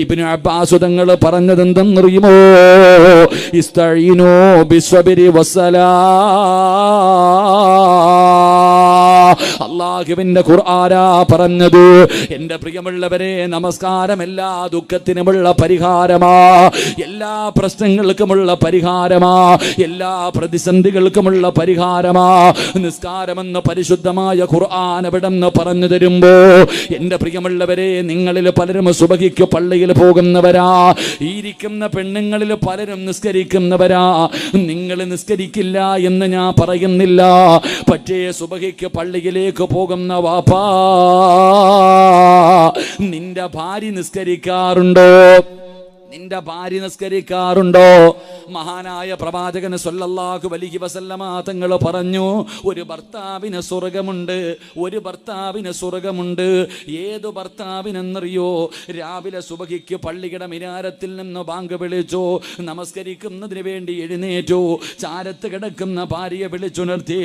ഇബ്നു അബ്ബാസ് തങ്ങൾ പറഞ്ഞത് എന്തെന്നറിയുമോ? ഇസ്തഈനൂ ബിസ്സബ്രി വസ്സലാ. അല്ലാഹുവിന്റെ ഖുർആനാ പറഞ്ഞത്. എൻ്റെ പ്രിയമുള്ളവരെ, നമസ്കാരം എല്ലാ ദുഃഖത്തിനുമുള്ള പരിഹാരമാ, എല്ലാ പ്രശ്നങ്ങൾക്കുമുള്ള പരിഹാരമാ, എല്ലാ പ്രതിസന്ധികൾക്കുമുള്ള പരിഹാരമാ. നിസ്കാരമെന്ന് പരിശുദ്ധമായ ഖുർആൻ എവിടെന്ന് പറഞ്ഞു തരുമ്പോ എൻ്റെ പ്രിയമുള്ളവരെ, നിങ്ങളിൽ പലരും സുബഹിക്ക് പള്ളിയിൽ പോകുന്നവരാ. ഇരിക്കുന്ന പെണ്ണുങ്ങളിൽ പലരും നിസ്കരിക്കുന്നവരാ. നിങ്ങൾ നിസ്കരിക്കില്ല എന്ന് ഞാൻ പറയുന്നില്ല. പക്ഷേ സുബഹിക്ക് പള്ളിയിലേക്ക് പോകുന്ന വാപ്പാ, നിന്റെ ഭാര്യ നിസ്കരിക്കാറുണ്ടോ? നിന്റെ ഭാര്യ നിസ്കരിക്കാറുണ്ടോ? മഹാനായ പ്രവാചകൻ സല്ലല്ലാഹു അലൈഹി വസല്ലമ തങ്ങൾ പറഞ്ഞു, ഒരു ഭർത്താവിന് സ്വർഗമുണ്ട്, ഒരു ഭർത്താവിന് സ്വർഗമുണ്ട്. ഏതു ഭർത്താവിനെന്നറിയോ? രാവിലെ സുബഹിക്ക് പള്ളിയുടെ മിനാരത്തിൽ നിന്ന് ബാങ്ക് വിളിച്ചു, നമസ്കരിക്കുന്നതിന് വേണ്ടി എഴുന്നേറ്റു, ചാരത്ത് കിടക്കുന്ന ഭാര്യയെ വിളിച്ചുണർത്തി,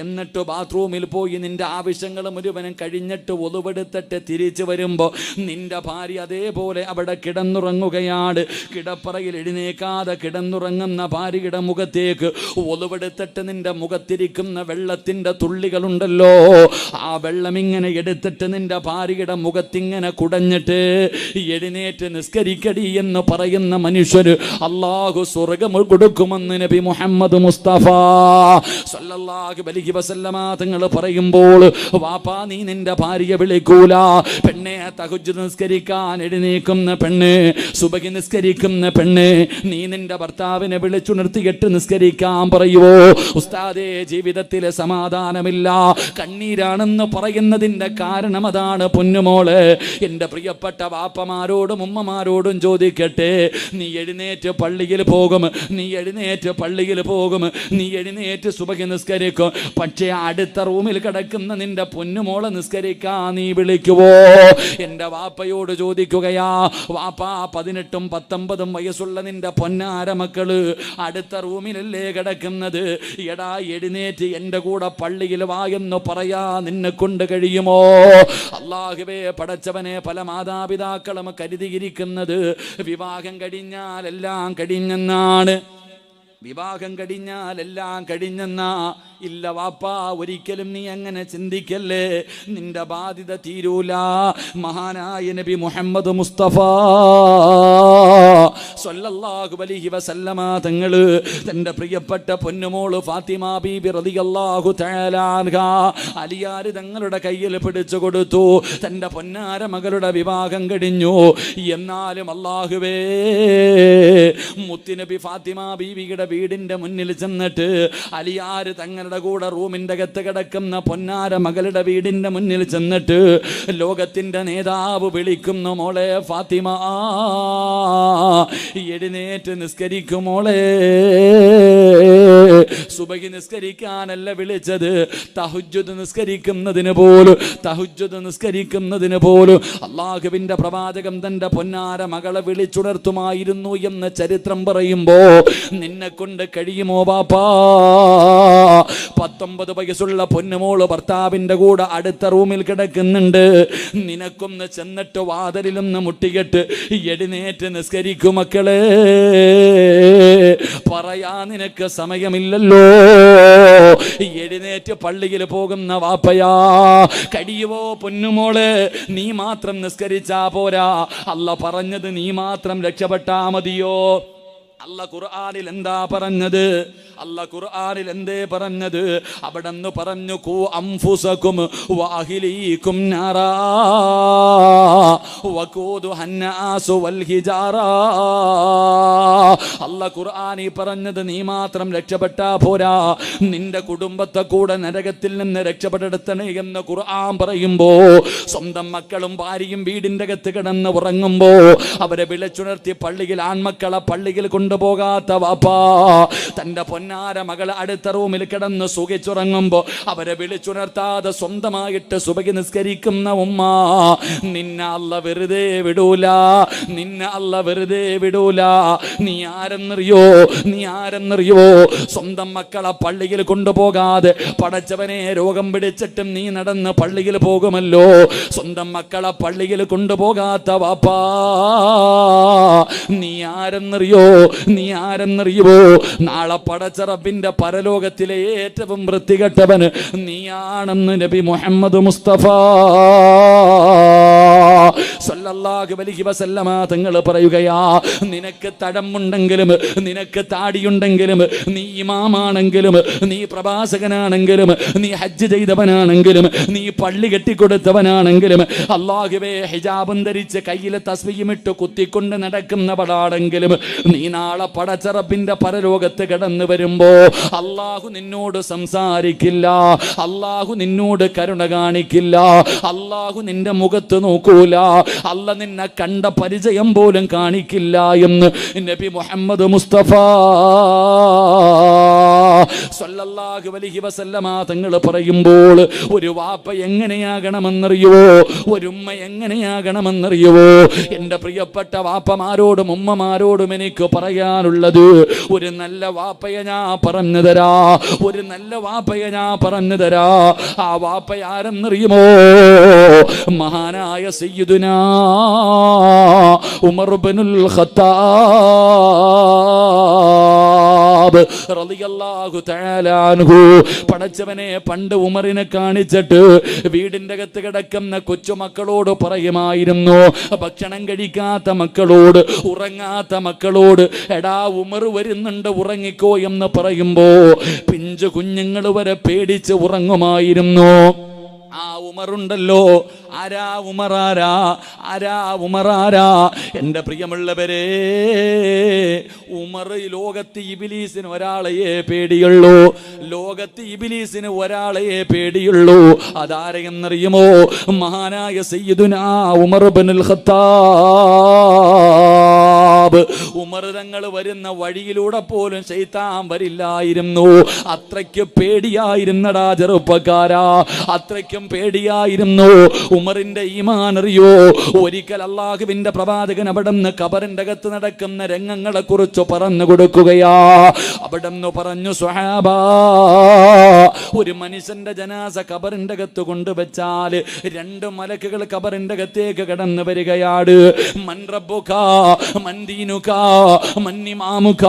എന്നിട്ട് ബാത്റൂമിൽ പോയി നിന്റെ ആവശ്യങ്ങൾ മുഴുവനും കഴിഞ്ഞിട്ട് ഒതുവെടുത്തിട്ട് തിരിച്ചു വരുമ്പോൾ നിന്റെ ഭാര്യ അതേപോലെ അവിടെ കിടന്നുറങ്ങുകയാണ്. കിടപ്പറയിൽ എഴുന്നേക്കാതെ കിടന്നുറങ്ങുന്ന ഭാര്യയുടെ മുഖത്തേക്ക് ഒലുവെടുത്തിട്ട് നിന്റെ മുഖത്തിരിക്കുന്ന വെള്ളത്തിന്റെ തുള്ളികളുണ്ടല്ലോ, ആ വെള്ളം ഇങ്ങനെ എടുത്തിട്ട് നിന്റെ ഭാര്യയുടെ മുഖത്തിങ്ങനെ കുടഞ്ഞിട്ട് എഴുന്നേറ്റ് നിസ്കരിക്കടി എന്ന് പറയുന്ന മനുഷ്യര് അല്ലാഹു സ്വർഗ്ഗം കൊടുക്കുമെന്ന് നബി മുഹമ്മദ് മുസ്തഫ സല്ലല്ലാഹു അലൈഹി വസല്ലമ തങ്ങൾ പറയുമ്പോൾ, വാപ്പാ നീ നിന്റെ ഭാര്യയെ വിളിക്കൂല. പെണ്ണെ, തഹജ്ജുദ് നിസ്കരിക്കാൻ എഴുന്നേക്കുന്ന പെണ്ണ്, സുബഹി നിസ്കരിക്കുന്ന പെണ്ണ്, നീ നിന്റെ ഭർത്താവിനെ വിളിച്ചുണർത്തിയിട്ട് നിസ്കരിക്കാൻ പറയുവോ? ഉസ്താദേ, ജീവിതത്തിലെ സമാധാനമില്ല, കണ്ണീരാണെന്ന് പറയുന്നതിന്റെ കാരണം അതാണ് പൊന്നുമോള്. എൻ്റെ പ്രിയപ്പെട്ട വാപ്പമാരോടും ഉമ്മമാരോടും ചോദിക്കട്ടെ, നീ എഴുന്നേറ്റ് പള്ളിയിൽ പോകും, നീ എഴുന്നേറ്റ് പള്ളിയിൽ പോകും, നീ എഴുന്നേറ്റ് സുബഹി നിസ്കരിക്കും. പക്ഷേ അടുത്ത റൂമിൽ കിടക്കുന്ന നിന്റെ പൊന്നുമോളെ നിസ്കരിക്കാൻ നീ വിളിക്കുവോ? എൻ്റെ വാപ്പയോട് ചോദിക്കുകയാ, വാപ്പാ 18 19 വയസ്സുള്ള നിന്റെ പൊന്നാര മക്കള് അടുത്ത റൂമിലല്ലേ കിടക്കുന്നത്? എടാ, എഴുന്നേറ്റ് എൻ്റെ കൂടെ പള്ളിയിൽ വാ എന്ന് പറയാ നിന്നെ കൊണ്ട് കഴിയുമോ? അല്ലാഹുവേ, പടച്ചവനെ, പല മാതാപിതാക്കളും കരുതിയിരിക്കുന്നത് വിവാഹം കഴിഞ്ഞാൽ എല്ലാം കഴിഞ്ഞെന്നാണ്. വിവാഹം കഴിഞ്ഞാൽ എല്ലാം കഴിഞ്ഞെന്നാ? ഇല്ല വാപ്പാ, ഒരിക്കലും നീ അങ്ങനെ ചിന്തിക്കല്ലേ. നിന്റെ ബാധ്യത തീരൂല. മഹാനായ നബി മുഹമ്മദ് മുസ്തഫ സല്ലല്ലാഹു അലൈഹി വസല്ലമ തങ്ങള് തന്റെ പ്രിയപ്പെട്ട പൊന്നുമോള് ഫാത്തിമ ബീബി റളിയല്ലാഹു തആല അൻഹാ അലിയാർ തങ്ങളുടെ കയ്യിൽ പിടിച്ചു കൊടുത്തു. തന്റെ പൊന്നാര മകളുടെ വിവാഹം കഴിഞ്ഞു. എന്നാലും അല്ലാഹുവേ, മുത്തുനബി ഫാത്തിമ ബീവിയുടെ വീടിന്റെ മുന്നിൽ ചെന്നിട്ട് അലിയാർ തങ്ങൾ ഭാര്യമാരുടെ കൂടെ റൂമിന്റെ അകത്ത് കിടക്കുന്ന പൊന്നാര മകളുടെ വീടിന്റെ മുന്നിൽ ചെന്നിട്ട് ലോകത്തിന്റെ നേതാവ് വിളിക്കുന്നു, മോളെ ഫാത്തിമ എഴുന്നേറ്റ് നിസ്കരിക്കും മോളെ. സുബഹി നിസ്കരിക്കാനല്ല വിളിച്ചത്, തഹജ്ജുദ് നിസ്കരിക്കുന്നതിന് പോലും അള്ളാഹുവിന്റെ പ്രവാചകം തന്റെ പൊന്നാര മകളെ വിളിച്ചുണർത്തുമായിരുന്നു എന്ന് ചരിത്രം പറയുമ്പോ നിന്നെ കൊണ്ട് കഴിയുമോ ബാപ്പാ? 19 വയസ്സുള്ള പൊന്നുമോള് ഭർത്താവിന്റെ കൂടെ അടുത്ത റൂമിൽ കിടക്കുന്നുണ്ട്. നിനക്കൊന്ന് ചെന്നിട്ട് വാതിലൊന്ന് മുട്ടികെട്ട് എഴുന്നേറ്റ് നിസ്കരിക്കും മക്കളെ. പറയാ നിനക്ക് സമയമില്ലല്ലോ. എഴുന്നേറ്റ് പള്ളിയിൽ പോകുന്ന വാപ്പയാ. കഴിയുവോ പൊന്നുമോള്? നീ മാത്രം നിസ്കരിച്ചാ പോരാ. അല്ല പറഞ്ഞത് നീ മാത്രം രക്ഷപ്പെട്ടാ മതിയോ? അല്ല ഖുർആനിൽ എന്താ പറഞ്ഞത്? എന്തേ പറഞ്ഞത്? അവിടെന്ന് പറഞ്ഞു, കൂ അംഫുസകും വഅഹ്ലീകും നാറാ വഖൂദുഹന്നാസു വൽ ഹിജാറാ. അല്ലാഹ് ഖുർആനിൽ പറഞ്ഞത് നീ മാത്രം രക്ഷപ്പെട്ടാ പോരാ, നിന്റെ കുടുംബത്തെ കൂടെ നരകത്തിൽ നിന്ന് രക്ഷപ്പെടുത്തണേ എന്ന് ഖുർആൻ പറയുമ്പോ സ്വന്തം മക്കളും ഭാര്യയും വീടിന്റെ അകത്ത് കിടന്ന് ഉറങ്ങുമ്പോ അവരെ വിളിച്ചുണർത്തി പള്ളിയിൽ ആൺമക്കളെ പള്ളിയിൽ കൊണ്ടുപോകാത്ത വാപ്പാ തന്റെ പൊന്നാര മകൾ അടുത്ത റൂമിൽ കിടന്ന് സുഖിച്ചുറങ്ങുമ്പോ അവരെ വിളിച്ചുണർത്താതെ സ്വന്തമായിട്ട് സുബഹി നിസ്കരിക്കുന്ന ഉമ്മ, നിന്നെ അല്ല വെറുതെ വിടൂല. നീ ആരെന്നറിയോ? സ്വന്തം മക്കളെ പള്ളിയിൽ കൊണ്ടുപോകാതെ പടച്ചവനെ രോഗം പിടിച്ചിട്ടും നീ നടന്ന് പള്ളിയിൽ പോകുമല്ലോ. സ്വന്തം മക്കളെ പള്ളിയിൽ കൊണ്ടുപോകാത്ത വാപ്പാ, നീ ആരെന്നറിയോ? നാളെ പടച്ച റബ്ബിന്റെ പരലോകത്തിലെ ഏറ്റവും വൃത്തികെട്ടവൻ നീയാണെന്ന് നബി മുഹമ്മദ് മുസ്തഫ സല്ലല്ലാഹു അലൈഹി വസല്ലമ തങ്ങൾ പറയുകയാ. നിനക്ക് തടമുണ്ടെങ്കിലും നിനക്ക് താടിയുണ്ടെങ്കിലും നീ ഇമാമാണെങ്കിലും നീ പ്രവാചകനാണെങ്കിലും നീ ഹജ്ജ് ചെയ്തവനാണെങ്കിലും നീ പള്ളി കെട്ടിക്കൊടുത്തവനാണെങ്കിലും അല്ലാഹുവേ ഹിജാബും ധരിച്ച് കയ്യിൽ തസ്ബീഹും ഇട്ട് കുത്തിക്കൊണ്ട് നടക്കുന്നവളാണെങ്കിലും നീ നാളെ പടച്ച റബ്ബിന്റെ പരലോകത്ത് കടന്നു വരുമ്പോ അല്ലാഹു നിന്നോട് സംസാരിക്കില്ല, അല്ലാഹു നിന്നോട് കരുണ കാണിക്കില്ല, അല്ലാഹു നിന്റെ മുഖത്ത് നോക്കൂല, അല്ല നിന്നെ കണ്ട പരിചയം പോലും കാണിക്കില്ല എന്ന് നബി മുഹമ്മദ് മുസ്തഫ സല്ലല്ലാഹു അലൈഹി വസല്ലമ തങ്ങൾ പറയുമ്പോൾ ഒരു വാപ്പ എങ്ങനെയാകണമെന്നറിയോ? ഒരു ഉമ്മ എങ്ങനെയാകണമെന്നറിയോ? എൻ്റെ പ്രിയപ്പെട്ട വാപ്പമാരോടും ഉമ്മമാരോടും എനിക്ക് പറയാനുള്ളത്, ഒരു നല്ല വാപ്പയെ ഞാൻ പറഞ്ഞു തരാ. ആ വാപ്പ ആരെന്നറിയുമോ? മഹാനായ സയ്യിദുനാ ഉമർ ഇബ്നുൽ ഖത്താബ് റളിയല്ലാഹു തആല അൻഹു. പടച്ചവനെ പണ്ട് ഉമറിനെ കാണിച്ചിട്ട് വീടിന്റെ അകത്ത് കിടക്കുന്ന കൊച്ചുമക്കളോട് പറയുമായിരുന്നു, ഭക്ഷണം കഴിക്കാത്ത മക്കളോട്, ഉറങ്ങാത്ത മക്കളോട്, എടാ ഉമർ വരുന്നുണ്ട് ഉറങ്ങിക്കോ എന്ന് പറയുമ്പോ പിഞ്ചു കുഞ്ഞുങ്ങൾ വരെ പേടിച്ച് ഉറങ്ങുമായിരുന്നു. ആ ഉമറുണ്ടല്ലോ, ആരാ ഉമറാരാ? എൻ്റെ പ്രിയമുള്ളവരെ, ഉമർ ലോകത്ത് ഇബ്ലീസിന് ഒരാളെയേ പേടിയുള്ളൂ. അതാരെന്നറിയുമോ? മഹാനായ സയ്യിദുനാ ഉമർ ഇബ്നുൽ ഖത്താബ്. ഉമർ തങ്ങൾ വരുന്ന വഴിയിലൂടെ പോലും ശൈത്താൻ വരില്ലായിരുന്നു. അത്രയ്ക്ക് പേടിയായിരുന്നടാ ചെറുപ്പക്കാരാ, അത്രയ്ക്കും പേടിയായിരുന്നു. ഉമറിന്റെ ഈമാൻ അറിയോ? ഒരിക്കൽ അല്ലാഹുവിന്റെ പ്രവാചകൻ അവിടുന്ന് ഖബറിന്റെ അകത്ത് നടക്കുന്ന രംഗങ്ങളെ കുറിച്ച് പറഞ്ഞു കൊടുക്കുകയാ. അവിടുന്ന് പറഞ്ഞു, സ്വഹാബാ, ഒരു മനുഷ്യന്റെ ജനാസ ഖബറിന്റെ അകത്ത് കൊണ്ടുവച്ചാൽ 2 മലക്കുകൾ ഖബറിന്റെ അകത്തേക്ക് കടന്നു വരികയാണ്. മൻ റബ്ബുക, മൻ ദീനുക, മൻ ഇമാമുക.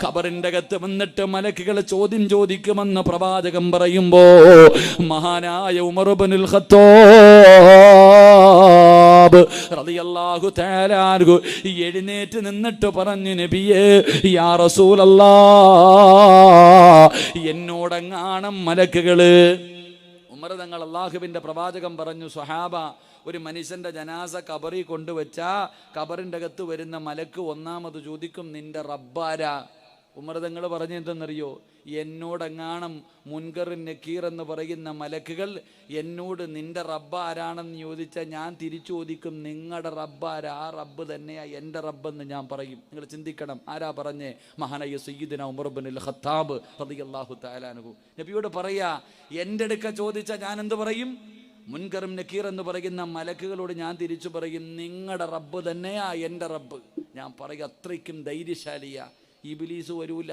ഖബറിന്റെ അകത്ത് വന്നിട്ട് മലക്കുകൾ ചോദ്യം ചോദിക്കുമെന്ന് പ്രവാചകൻ പറയുമ്പോ മഹാനായ ഉമർ ഇബ്നുൽ ഖത്താബ് റളിയല്ലാഹു തആല അൻഹു എഴുന്നേറ്റ് നിന്നിട്ട് പറഞ്ഞു, നബിയേ, യാ റസൂലല്ലാഹ്, എന്നോടെങ്ങാണം മലക്കുകള്. ഉമർ തങ്ങൾ അല്ലാഹുവിന്റെ പ്രവാചകൻ പറഞ്ഞു, സ്വഹാബ, ഒരു മനുഷ്യന്റെ ജനാസ ഖബറിൽ കൊണ്ടുവച്ചാ ഖബറിന്റെ അകത്ത് വരുന്ന മലക്ക് ഒന്നാമത് ചോദിക്കും, നിന്റെ റബ്ബാരാ? ഉമർ തങ്ങൾ പറഞ്ഞെന്തെന്നറിയോ? എന്നോടെങ്ങാണം മുൻകർ നക്കീർ എന്ന് പറയുന്ന മലക്കുകൾ എന്നോട് നിന്റെ റബ്ബ് ആരാണെന്ന് ചോദിച്ചാൽ ഞാൻ തിരിച്ചു ചോദിക്കും, നിങ്ങളുടെ റബ്ബ് ആരാ? ആ റബ്ബ് തന്നെയാ എൻ്റെ റബ്ബെന്ന് ഞാൻ പറയും. നിങ്ങൾ ചിന്തിക്കണം, ആരാ പറഞ്ഞേ? മഹാനായ സയ്യിദുനാ ഉമർ ഇബ്നുൽ ഖത്താബ് റളിയല്ലാഹു തആല അൻഹു നബിയോട് പറയാ, എൻ്റെ അടുക്ക ചോദിച്ചാൽ ഞാൻ എന്ത് പറയും? മുൻകറും നക്കീർ എന്ന് പറയുന്ന മലക്കുകളോട് ഞാൻ തിരിച്ചു പറയും, നിങ്ങളുടെ റബ്ബ് തന്നെയാ എൻ്റെ റബ്ബ്. ഞാൻ പറയും, അത്രയ്ക്കും ധൈര്യശാലിയാ. ഇബ്ലീസ് വരൂല,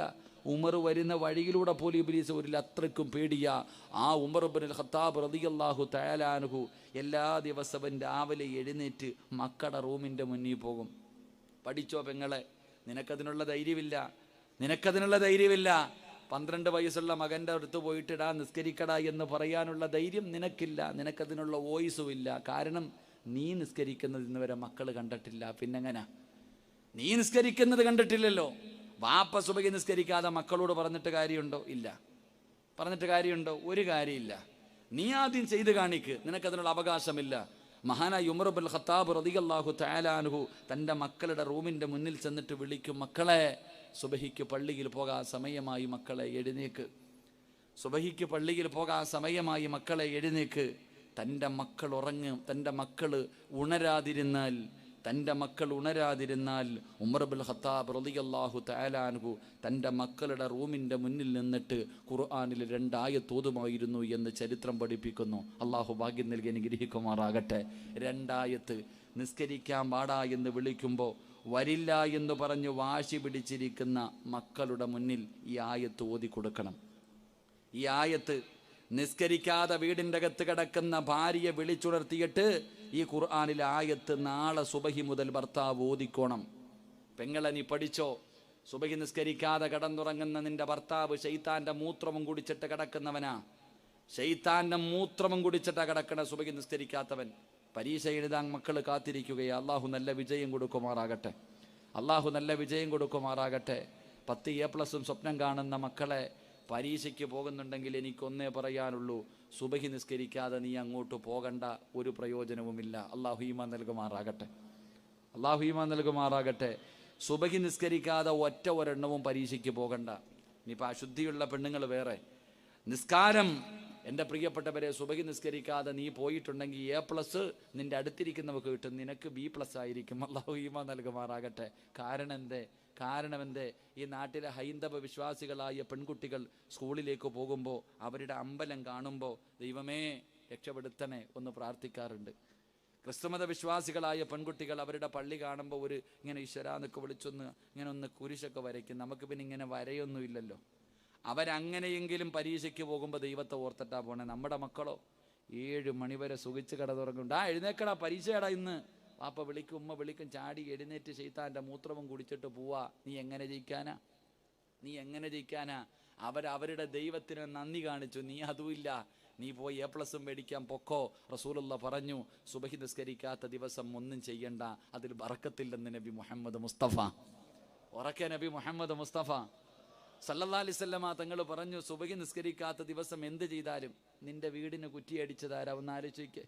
ഉമർ വരുന്ന വഴിയിലൂടെ പോലും ഇബ്ലീസ് വരില്ല, അത്രയ്ക്കും പേടിയാ. ആ ഉമർ ഇബ്നുൽ ഖത്താബ് റളിയല്ലാഹു തആല അൻഹു എല്ലാ ദിവസവും രാവിലെ എഴുന്നേറ്റ് മക്കളുടെ റൂമിൻ്റെ മുന്നിൽ പോകും. പഠിച്ചോ പെങ്ങളെ, നിനക്കതിനുള്ള ധൈര്യമില്ല, നിനക്കതിനുള്ള ധൈര്യമില്ല. 12 വയസ്സുള്ള മകൻ്റെ അടുത്ത് പോയിട്ടിടാ നിസ്കരിക്കടാ എന്ന് പറയാനുള്ള ധൈര്യം നിനക്കില്ല, നിനക്കതിനുള്ള വോയിസും ഇല്ല. കാരണം നീ നിസ്കരിക്കുന്നത് ഇന്ന് വരെ മക്കൾ കണ്ടിട്ടില്ല. പിന്നെങ്ങനെ? നീ നിസ്കരിക്കുന്നത് കണ്ടിട്ടില്ലല്ലോ. വാപ്പ സുബഹി നിസ്കരിക്കാതെ മക്കളോട് പറഞ്ഞിട്ട് കാര്യമുണ്ടോ? ഇല്ല. പറഞ്ഞിട്ട് കാര്യമുണ്ടോ? ഒരു കാര്യമില്ല. നീ ആദ്യം ചെയ്ത് കാണിക്ക്, നിനക്കതിനുള്ള അവകാശമില്ല. മഹാനായ ഉമർ ഇബ്നുൽ ഖത്താബ് റളിയല്ലാഹു തആല അൻഹു തൻ്റെ മക്കളുടെ റൂമിൻ്റെ മുന്നിൽ ചെന്നിട്ട് വിളിക്കും, മക്കളെ സുബഹിക്ക് പള്ളിയിൽ പോകാൻ സമയമായി, മക്കളെ എഴുന്നേക്ക്. സുബഹിക്ക് പള്ളിയിൽ പോകാൻ സമയമായി, മക്കളെ എഴുന്നേക്ക്. തൻ്റെ മക്കൾ ഉറങ്ങും, തൻ്റെ മക്കൾ ഉണരാതിരുന്നാൽ ഉമർ ഇബ്നുൽ ഖത്താബ് റളിയല്ലാഹു തആല അൻഹു തൻ്റെ മക്കളുടെ റൂമിൻ്റെ മുന്നിൽ നിന്നിട്ട് ഖുർആനിൽ 2 ആയത്ത് ഓതുമായിരുന്നു എന്ന് ചരിത്രം പഠിപ്പിക്കുന്നു. അള്ളാഹു ഭാഗ്യം നൽകി അനുഗ്രഹിക്കുമാറാകട്ടെ. 2 ആയത്ത് നിസ്കരിക്കാൻ പാടാ എന്ന് വിളിക്കുമ്പോൾ വരില്ല എന്ന് പറഞ്ഞു വാശി പിടിച്ചിരിക്കുന്ന മക്കളുടെ മുന്നിൽ ഈ ആയത്ത് ഓതി കൊടുക്കണം. ഈ ആയത്ത് നിസ്കരിക്കാതെ വീടിൻ്റെ അകത്ത് കിടക്കുന്ന ഭാര്യയെ വിളിച്ചുണർത്തിയിട്ട് ഈ ഖുർആനിലെ ആയത്ത് നാളെ സുബഹി മുതൽ ഭർത്താവ് ഓതിക്കോണം. പെങ്ങളെ നീ പഠിച്ചോ, സുബഹി നിസ്കരിക്കാതെ കിടന്നുറങ്ങുന്ന നിന്റെ ഭർത്താവ് ശൈത്താൻ്റെ മൂത്രവും കുടിച്ചിട്ട് കിടക്കുന്നവനാ. ശൈത്താൻ്റെ മൂത്രവും കുടിച്ചിട്ടാ കിടക്കണ സുബഹി നിസ്കരിക്കാത്തവൻ. പരീക്ഷ എഴുതാൻ മക്കൾ കാത്തിരിക്കുകയാ. അള്ളാഹു നല്ല വിജയം കൊടുക്കുമാറാകട്ടെ. അള്ളാഹു നല്ല വിജയം കൊടുക്കുമാറാകട്ടെ. 10 A+ സ്വപ്നം കാണുന്ന മക്കളെ, പരീക്ഷയ്ക്ക് പോകുന്നുണ്ടെങ്കിൽ എനിക്കൊന്നേ പറയാനുള്ളൂ, സുബഹി നിസ്കരിക്കാതെ നീ അങ്ങോട്ട് പോകണ്ട, ഒരു പ്രയോജനവുമില്ല. അള്ളാഹു ഈമാൻ നൽകുമാറാകട്ടെ. അള്ളാഹു ഈമാൻ നൽകുമാറാകട്ടെ. സുബഹി നിസ്കരിക്കാതെ ഒരെണ്ണവും പരീക്ഷയ്ക്ക് പോകണ്ട. ഇനിയിപ്പോൾ അശുദ്ധിയുള്ള പെണ്ണുങ്ങൾ വേറെ. നിസ്കാരം, എൻ്റെ പ്രിയപ്പെട്ടവരെ, സുബഹി നിസ്കരിക്കാതെ നീ പോയിട്ടുണ്ടെങ്കിൽ A+ നിൻ്റെ അടുത്തിരിക്കുന്നവർക്ക് കിട്ടും, നിനക്ക് B+ ആയിരിക്കും. അള്ളാഹു ഈമാൻ നൽകുമാറാകട്ടെ. കാരണം എന്തേ? ഈ നാട്ടിലെ ഹൈന്ദവ വിശ്വാസികളായ പെൺകുട്ടികൾ സ്കൂളിലേക്ക് പോകുമ്പോൾ അവരുടെ അമ്പലം കാണുമ്പോൾ ദൈവമേ രക്ഷപ്പെടുത്തണേ ഒന്ന് പ്രാർത്ഥിക്കാറുണ്ട്. ക്രിസ്തുമത വിശ്വാസികളായ പെൺകുട്ടികൾ അവരുടെ പള്ളി കാണുമ്പോൾ ഇങ്ങനെ ഈശ്വരാന്നൊക്കെ വിളിച്ചൊന്ന് ഇങ്ങനെ ഒന്ന് കുരിശൊക്കെ വരയ്ക്കും. നമുക്ക് പിന്നെ ഇങ്ങനെ വരയൊന്നും ഇല്ലല്ലോ. അവരങ്ങനെയെങ്കിലും പരീക്ഷയ്ക്ക് പോകുമ്പോൾ ദൈവത്തെ ഓർത്തിട്ടാ പോണേ. നമ്മുടെ മക്കളോ 7 മണി വരെ സുഖിച്ച് കിടന്നുറങ്ങും. എഴുന്നേക്കടാ, പരീക്ഷയാടാ ഇന്ന്. പാപ്പ വിളിക്കും, ഉമ്മ വിളിക്കും, ചാടി എഴുന്നേറ്റ് ശൈത്താൻ്റെ മൂത്രവും കുടിച്ചിട്ട് പോവാ. നീ എങ്ങനെ ജയിക്കാനാ? അവരുടെ ദൈവത്തിന് നന്ദി കാണിച്ചു, നീ അതുമില്ല. നീ പോയി A+ മേടിക്കാൻ പൊക്കോ. റസൂലുള്ള പറഞ്ഞു, സുബഹി നിസ്കരിക്കാത്ത ദിവസം ഒന്നും ചെയ്യണ്ട, അതിൽ ബറക്കത്തില്ലെന്ന് നബി മുഹമ്മദ് മുസ്തഫ. ഉറക്കെ നബി മുഹമ്മദ് മുസ്തഫ സല്ലല്ലാഹു അലൈഹി വസല്ലമ തങ്ങൾ പറഞ്ഞു, സുബഹി നിസ്കരിക്കാത്ത ദിവസം എന്ത് ചെയ്താലും നിന്റെ വീടിന് കുറ്റിയടിച്ചതാരാ? ഒന്ന് ആലോചിക്കേ.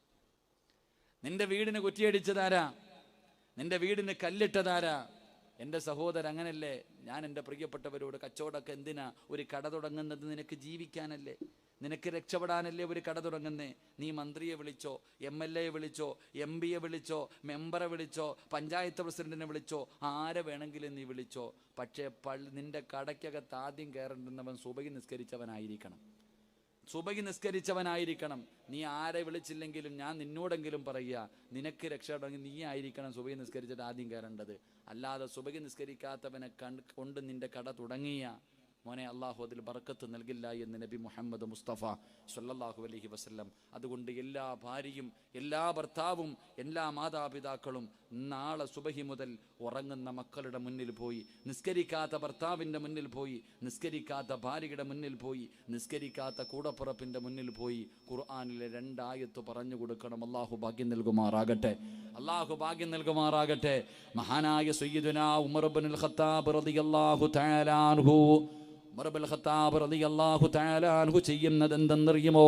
നിന്റെ വീടിന് കുറ്റിയടിച്ചതാരാ? നിന്റെ വീടിന് കല്ലിട്ടതാരാ? എൻ്റെ സഹോദരൻ, അങ്ങനല്ലേ? ഞാൻ എൻ്റെ പ്രിയപ്പെട്ടവരോട്, കച്ചവടമൊക്കെ എന്തിനാ? ഒരു കട തുടങ്ങുന്നത് നിനക്ക് ജീവിക്കാനല്ലേ, നിനക്ക് രക്ഷപ്പെടാനല്ലേ ഒരു കട തുടങ്ങുന്നേ. നീ മന്ത്രിയെ വിളിച്ചോ, MLA വിളിച്ചോ, MP വിളിച്ചോ, മെമ്പറെ വിളിച്ചോ, പഞ്ചായത്ത് പ്രസിഡന്റിനെ വിളിച്ചോ, ആരെ വേണമെങ്കിലും നീ വിളിച്ചോ. പക്ഷേ നിന്റെ കടയ്ക്കകത്ത് ആദ്യം കയറേണ്ടുന്നവൻ സുബഹി നിസ്കരിച്ചവനായിരിക്കണം. നീ ആരെ വിളിച്ചില്ലെങ്കിലും ഞാൻ നിന്നോടെങ്കിലും പറയുക, നിനക്ക് രക്ഷപ്പെടണമെങ്കിൽ നീ ആയിരിക്കണം സുബഹി നിസ്കരിച്ചിട്ട് ആദ്യം കയറേണ്ടത്. അല്ലാതെ സുബഹി നിസ്കരിക്കാത്തവനെ കൊണ്ട് നിന്റെ കട തുടങ്ങിയ മോനെ, അള്ളാഹു അതിൽ ബർക്കത്ത് നൽകില്ല എന്ന് നബി മുഹമ്മദ് മുസ്തഫ സല്ലല്ലാഹു അലൈഹി വസല്ലം. അതുകൊണ്ട് എല്ലാ ഭാര്യയും, എല്ലാ ഭർത്താവും, എല്ലാ മാതാപിതാക്കളും നാളെ സുബഹി മുതൽ ഉറങ്ങുന്ന മക്കളുടെ മുന്നിൽ പോയി, നിസ്കരിക്കാത്ത ഭർത്താവിൻ്റെ മുന്നിൽ പോയി, നിസ്കരിക്കാത്ത ഭാര്യയുടെ മുന്നിൽ പോയി, നിസ്കരിക്കാത്ത കൂടപ്പുറപ്പിൻ്റെ മുന്നിൽ പോയി ഖുർആനിലെ 2 ആയത്ത് പറഞ്ഞു കൊടുക്കണം. അള്ളാഹു ഭാഗ്യം നൽകുമാറാകട്ടെ. അള്ളാഹു ഭാഗ്യം നൽകുമാറാകട്ടെ. മഹാനായ സയ്യിദുനാ ഉമർ ഇബ്നുൽ ഖത്താബ് റളിയല്ലാഹു തആല അൻഹു ചെയ്യുന്നത് എന്തെന്നറിയുമോ?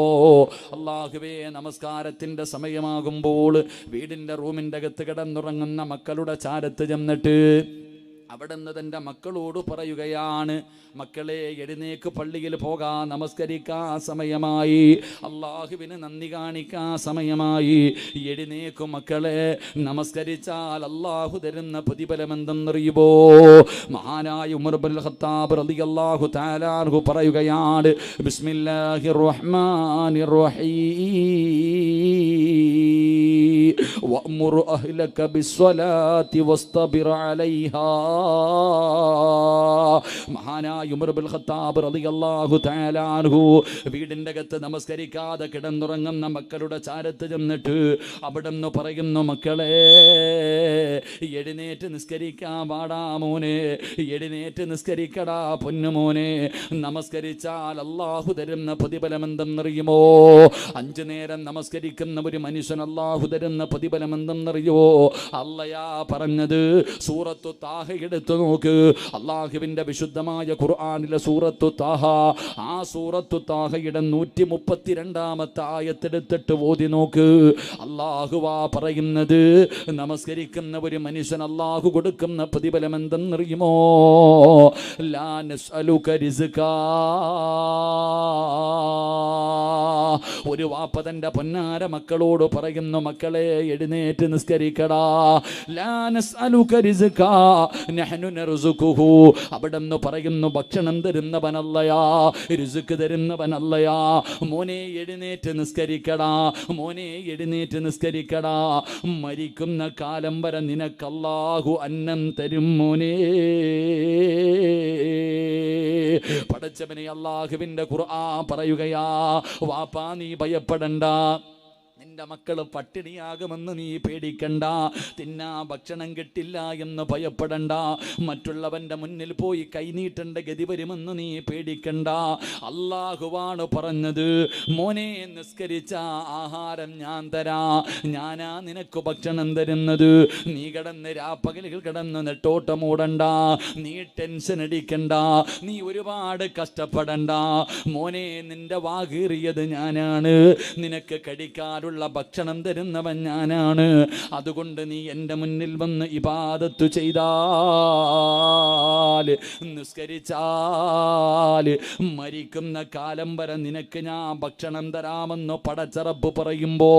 അല്ലാഹുവേ, നമസ്കാരത്തിന്റെ സമയമാകുമ്പോൾ വീടിന്റെ റൂമിന്റെ അകത്ത് കിടന്നുറങ്ങുന്ന മക്കളുടെ ചാരത്ത് ചെന്നിട്ട് അവിടുന്ന് തൻ്റെ മക്കളോട് പറയുകയാണ്, മക്കളെ എഴുന്നേക്ക്, പള്ളിയിൽ പോകാൻ, നമസ്കരിക്കാൻ സമയമായി, അള്ളാഹുവിന് നന്ദി കാണിക്കാൻ സമയമായി. എഴുന്നേക്കും മക്കളെ, നമസ്കരിച്ചാൽ അള്ളാഹു തരുന്ന പ്രതിഫലം എന്തെന്നറിയുമോ? മഹാനായ ഉമർ ഇബ്നുൽ ഖത്താബ് റളിയല്ലാഹു തആല അൻഹു പറയുകയാണ്, ബിസ്മില്ലാഹിർ റഹ്മാനിർ റഹീം വഅ്മുർ അഹ്ലക ബിസ്സലാത്തി വസ്തബിർ അലൈഹാ. മഹാനായ ഉമർ ഇബ്നുൽ ഖത്താബ് റളിയല്ലാഹു തആല അൻഹു വീടിൻ്റെ അകത്ത് നമസ്കരിക്കാതെ കിടന്നുറങ്ങുന്ന മക്കളുടെ ചാരത്ത് ചെന്നിട്ട് അവിടുന്ന് പറയുന്നു, മക്കളെ എഴുന്നേറ്റ് നിസ്കരിക്കാൻ പാടാ മോനെ, എഴുന്നേറ്റ് നിസ്കരിക്കടാ പൊന്നുമോനെ. നമസ്കരിച്ചാൽ അള്ളാഹു തരുന്ന പ്രതിഫലം എന്തെന്നറിയുമോ? 5 നേരം നമസ്കരിക്കുന്ന ഒരു മനുഷ്യൻ അള്ളാഹു തരുന്ന പ്രതിഫലം എന്തെന്നറിയോ? അള്ളയാ പറഞ്ഞത്. സൂറത്തു താഹ എടുത്തു നോക്ക്, അള്ളാഹുവിൻ്റെ വിശുദ്ധമായ ഖുർആനിലെ സൂറത്തു താഹ. ആ സൂറത്തു താഹയുടെ 132 ആയത്തെടുത്തിട്ട് ഓതി നോക്ക്. അള്ളാഹുവാ പറയുന്നത്, നമസ്കരിക്കുന്ന ഒരു മനുഷ്യൻ അള്ളാഹു കൊടുക്കുന്ന പ്രതിഫലം എന്തെന്നറിയുമോ? ലാ നസ്അലുക റിസ്കാ. ഒരു വാപ്പ തൻ്റെ പൊന്നാര മക്കളോട് പറയുന്നു, മക്കളെ എഴുന്നേറ്റ് നിസ്കരിക്കടാ. ലാ നസ്അലുക റിസ്കാ നഹ്നു നർസുഖുഹു. അവിടെന്ന് പറയുന്നു, ഭക്ഷണം തരുന്നവനല്ലയാ, റിസ്ക് തരുന്നവനല്ലയാ. മോനെ എഴുന്നേറ്റ് നിസ്കരിക്കടാ, മോനെ എഴുന്നേറ്റ് നിസ്കരിക്കടാ. മരിക്കുന്ന കാലം വരെ നിനക്ക് അല്ലാഹു അന്നം തരും മോനെ. പടച്ചവനെ, അല്ലാഹുവിൻ്റെ ഖുർആൻ പറയുകയാ, വാപ്പാ നീ ഭയപ്പെടണ്ട, നിന്റെ മക്കൾ പട്ടിണിയാകുമെന്ന് നീ പേടിക്കണ്ട, തിന്നാ ഭക്ഷണം കിട്ടില്ല എന്ന് ഭയപ്പെടണ്ട, മറ്റുള്ളവൻ്റെ മുന്നിൽ പോയി കൈനീട്ടേണ്ട ഗതി വരുമെന്ന് നീ പേടിക്കണ്ട. അള്ളാഹുവാണ് പറഞ്ഞത്, മോനെ നിസ്കരിച്ച ആഹാരം ഞാൻ തരാ, ഞാനാ നിനക്ക് ഭക്ഷണം തരുന്നത്. നീ കിടന്ന് രാപ്പകലുകൾ കിടന്ന് നെട്ടോട്ടമൂടണ്ട, നീ ടെൻഷൻ അടിക്കണ്ട, നീ ഒരുപാട് കഷ്ടപ്പെടണ്ട. മോനെ നിന്റെ വാകീറിയത് ഞാനാണ്, നിനക്ക് കടിക്കാനുള്ള ഭക്ഷണം തരുന്നവൻ ഞാനാണ്. അതുകൊണ്ട് നീ എൻ്റെ മുന്നിൽ വന്ന് ഇബാദത്ത് ചെയ്താൽ, നിസ്കരിച്ചാൽ മരിക്കുന്ന കാലം വരെ നിനക്ക് ഞാൻ ഭക്ഷണം തരാമെന്ന് പടച്ച റബ്ബ് പറയുമ്പോ,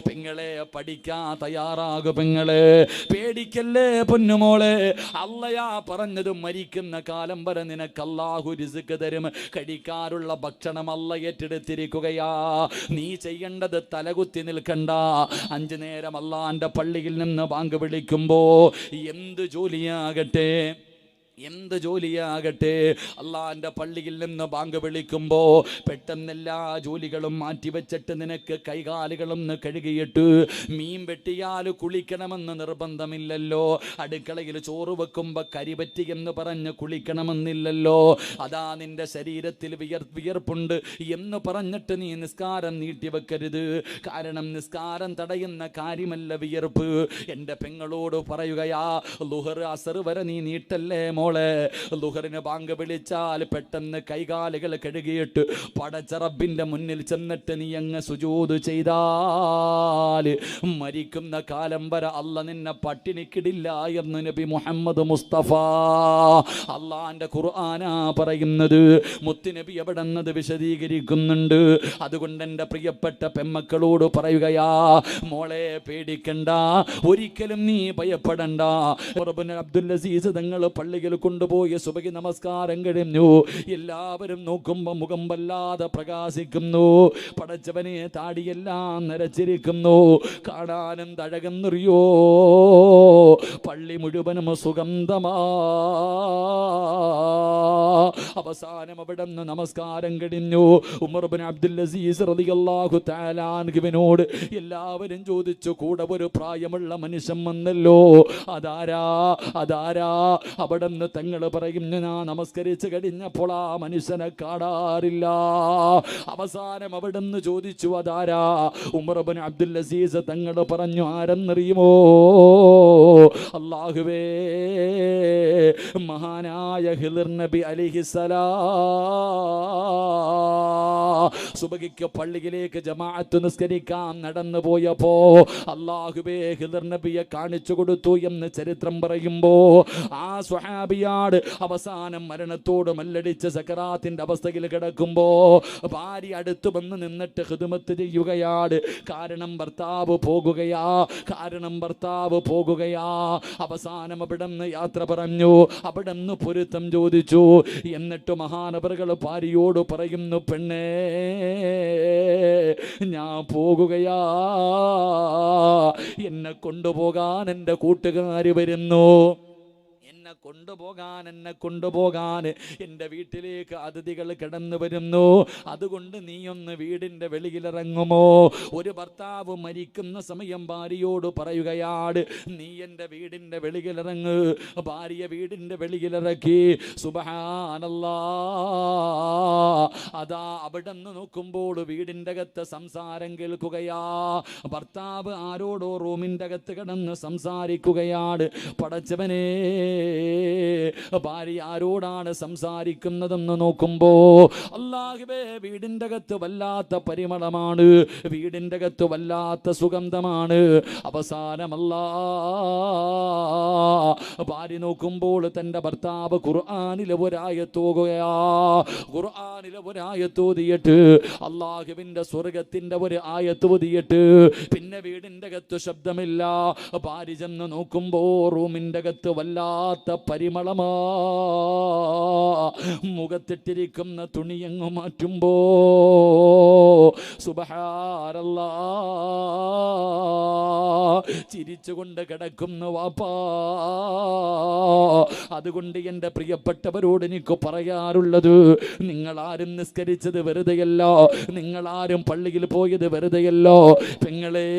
പെങ്ങളെ പഠിക്കാൻ തയ്യാറാകു, പെങ്ങളെ പേടിക്കല്ലേ പൊന്നുമോളെ. അള്ളയാ പറഞ്ഞത്, മരിക്കുന്ന കാലം വരെ നിനക്ക് അല്ലാഹു റിസ്ക് തരും, കഴിക്കാനുള്ള ഭക്ഷണം അല്ല ഏറ്റെടുത്തിരിക്കുകയാ. നീ ചെയ്യേണ്ടത് തലകുത്തി നിൽക്കണ്ട. 5 നേരം അള്ളാന്റെ പള്ളിയിൽ നിന്ന് ബാങ്ക് വിളിക്കുമ്പോ എന്ത് ജോലിയാകട്ടെ, എന്ത് ജോലിയാകട്ടെ, അള്ളാന്റെ പള്ളിയിൽ നിന്ന് ബാങ്ക് വിളിക്കുമ്പോ പെട്ടെന്ന് എല്ലാ ജോലികളും മാറ്റിവെച്ചിട്ട് നിനക്ക് കൈകാലുകളൊന്ന് കഴുകിയിട്ട്, മീൻ വെട്ടിയാൽ കുളിക്കണമെന്ന് നിർബന്ധമില്ലല്ലോ, അടുക്കളയിൽ ചോറ് വെക്കുമ്പോൾ കരിപറ്റി എന്ന് പറഞ്ഞ് കുളിക്കണമെന്നില്ലല്ലോ. അതാ നിന്റെ ശരീരത്തിൽ വിയർപ്പുണ്ട് എന്ന് പറഞ്ഞിട്ട് നീ നിസ്കാരം നീട്ടിവെക്കരുത്. കാരണം നിസ്കാരം തടയുന്ന കാര്യമല്ല വിയർപ്പ്. എൻ്റെ പെങ്ങളോട് പറയുകയാ, ളുഹർ അസർ വരെ നീ നീട്ടല്ലേ മോളെ. ളുഹറിന് ബാങ്ക് വിളിച്ചാൽ പെട്ടെന്ന് കൈകാലുകൾ കഴുകിയിട്ട് പടച്ച റബ്ബിന്റെ മുന്നിൽ ചെന്നിട്ട് നീ അങ്ങ് സുജൂദ് ചെയ്താൽ മരിക്കുന്ന കാലം വരെ അല്ല നിന്നെ പട്ടിണിക്കിടില്ല എന്ന് നബി മുഹമ്മദ് മുസ്തഫ. അള്ളാന്റെ ഖുർആനാ പറയുന്നത്, മുത്തുനബി എവിടെന്നത് വിശദീകരിക്കുന്നുണ്ട്. അതുകൊണ്ട് എൻ്റെ പ്രിയപ്പെട്ട പെമ്മക്കളോട് പറയുകയാ, മോളെ പേടിക്കണ്ട, ഒരിക്കലും നീ ഭയപ്പെടണ്ട. അബ്ദുൽ അസീസ് തങ്ങൾ പള്ളിയിൽ കൊണ്ടുപോയി സുബഹി നമസ്കാരം കഴിഞ്ഞു. എല്ലാവരും നോക്കുമ്പോൾ മുഖം വല്ലാതെ പ്രകാശിക്കുന്നു. പടച്ചവനെ, താടിയെല്ലാം നരച്ചിരിക്കുന്നു, കാണാനും തഴകെന്നറിയോ. പള്ളി മുഴുവനും സുഗന്ധമാ. അവസാനം അവിടെ നിന്ന് നമസ്കാരം കഴിഞ്ഞു. ഉമർ ഇബ്നു അബ്ദുൽ അസീസ് റളിയല്ലാഹു തആല അൻഹുവിനോട് എല്ലാവരും ചോദിച്ചു, കൂടെ ഒരു പ്രായമുള്ള മനുഷ്യൻ വന്നല്ലോ, അതാരാ അതാരാ? അവിടെ നിന്ന് തങ്ങൾ പറയുന്നു, ഞാൻ നമസ്കരിച്ച് കഴിഞ്ഞപ്പോൾ ആ മനുഷ്യനെ കാണാറില്ല. അവസാനം അവിടെ നിന്ന് ചോദിച്ചു, അതാരാ? ഉമർ ഇബ്നു അബ്ദുൽ അസീസ് തങ്ങൾ പറഞ്ഞു, ആരെന്നറിയുമോ? അല്ലാഹുവേ, മഹാനായ ഹിളർ നബി അലൈഹിസ്സലാം. സുബഹിക്ക് പള്ളിയിലേക്ക് ജമാഅത്ത് നിസ്കരിക്കാൻ നടന്നു പോയപ്പോ അല്ലാഹുവേ ഖിദർ നബിയെ കാണിച്ചു കൊടുത്തു എന്ന് ചരിത്രം പറയുമ്പോ ആ സ്വഹാബിയാട് അവസാനം മരണത്തോട് മല്ലടിച്ച് സക്കറാത്തിന്റെ അവസ്ഥയിൽ കിടക്കുമ്പോ ഭാര്യ അടുത്തു വന്ന് നിന്നിട്ട് ഖിദ്മത്ത് ചെയ്യുകയാണ്. കാരണം ഭർത്താവ് പോകുകയാ. അവസാനം അവിടുന്ന് യാത്ര പറഞ്ഞു, അവിടുന്ന് പൊരുത്തം ചോദിച്ചു. എന്നിട്ട് മഹാനവറുകൾ ഭാര്യയോട് പറയുന്നു, പെണ്ണേ ഞാൻ പോകുകയാ, എന്നെ കൊണ്ടുപോകാൻ എൻ്റെ കൂട്ടുകാര് വരുന്നു, എന്നെ കൊണ്ടുപോകാൻ എൻ്റെ വീട്ടിലേക്ക് അതിഥികൾ കടന്നു വരുന്നു. അതുകൊണ്ട് നീയൊന്ന് വീടിൻ്റെ വെളിയിലിറങ്ങുമോ? ഒരു ഭർത്താവ് മരിക്കുന്ന സമയം ഭാര്യയോട് പറയുകയാണ്, നീ എൻ്റെ വീടിൻ്റെ വെളിയിലിറങ്ങ്. ഭാര്യ വീടിൻ്റെ വെളിയിലിറക്കി. സുബ്ഹാനല്ലാഹ്. അതാ അവിടെ നിന്ന് നോക്കുമ്പോൾ വീടിൻ്റെ അകത്ത് സംസാരം കേൾക്കുകയാ. ഭർത്താവ് ആരോടോ റൂമിൻ്റെ അകത്ത് കിടന്ന് സംസാരിക്കുകയാണ്. പടച്ചവനേ, ഭാര്യ ആരോടാണ് സംസാരിക്കുന്നതെന്ന് നോക്കുമ്പോ അല്ലാഹുവേ വീടിൻ്റെ അകത്ത് വല്ലാത്ത പരിമളമാണ്, വീടിൻ്റെ അകത്ത് വല്ലാത്ത സുഗന്ധമാണ്. അവസാനം ഭാര്യ നോക്കുമ്പോൾ തൻ്റെ ഭർത്താവ് ഖുർആനിലെ ഒരായത്തോതിയിട്ട് അല്ലാഹുവിൻ്റെ സ്വർഗത്തിൻ്റെ ഒരു ആയത്തോതിയിട്ട് പിന്നെ വീടിൻ്റെ അകത്ത് ശബ്ദമില്ല. ഭാര്യ ചെന്ന് നോക്കുമ്പോ റൂമിൻ്റെ അകത്ത് വല്ലാത്ത പരിമളമാ. മുഖത്തിട്ടിരിക്കുന്ന തുണിയങ്ങ് മാറ്റുമ്പോ സുബ്ഹാനല്ലാഹ്, ചിരിച്ചുകൊണ്ട് കിടക്കുന്നു വാപ്പാ. അതുകൊണ്ട് എൻ്റെ പ്രിയപ്പെട്ടവരോട് എനിക്ക് പറയാറുള്ളത്, നിങ്ങളാരും നിസ്കരിച്ചത് വെറുതെയല്ല, നിങ്ങളാരും പള്ളിയിൽ പോയത് വെറുതെയല്ല. പെങ്ങളെ,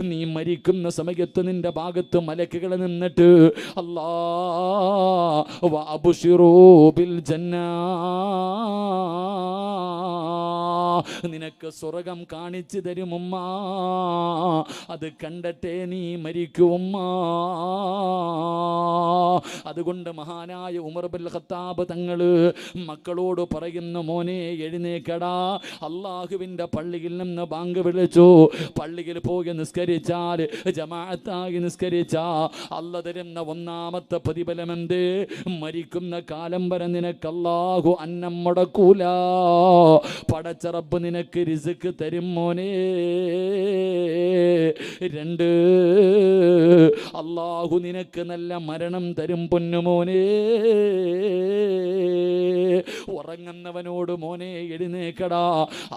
നീ മരിക്കുന്ന സമയത്ത് നിന്റെ ഭാഗത്ത് മലക്കുകൾ നിന്നിട്ട് അല്ലാഹ് വഅബ്ശിറൂ ബിൽ ജന്നാ, നിനക്ക് സ്വർഗം കാണിച്ചു തരും ഉമ്മ, അത് കണ്ടിട്ടേ നീ മരിക്കുമ്മ. അതുകൊണ്ട് മഹാനായ ഉമർ ബിൻ ഖത്താബ് തങ്ങള് മക്കളോട് പറയുന്നു, മോനെ എഴുന്നേക്കടാ, അള്ളാഹുവിൻ്റെ പള്ളിയിൽ നിന്ന് ബാങ്ക് വിളിച്ചു. പള്ളിയിൽ പോയി നിസ്കരിച്ചാൽ, ജമാഅത്തായി നിസ്കരിച്ചാ അല്ല തരുന്ന ഒന്നാമത്തെ പ്രതിഫലമെന്ത്? മരിക്കുന്ന കാലം വരെ നിനക്ക് അല്ലാഹു അന്നം മുടക്കൂല. പടച്ച റബ്ബ് നിനക്ക് റിസ്ക് തരും മോനെ. 2, അല്ലാഹു നിനക്ക് നല്ല മരണം തരും പൊന്നുമോനെ. ഉറങ്ങുന്നവനോട് മോനെ എഴുന്നേക്കടാ,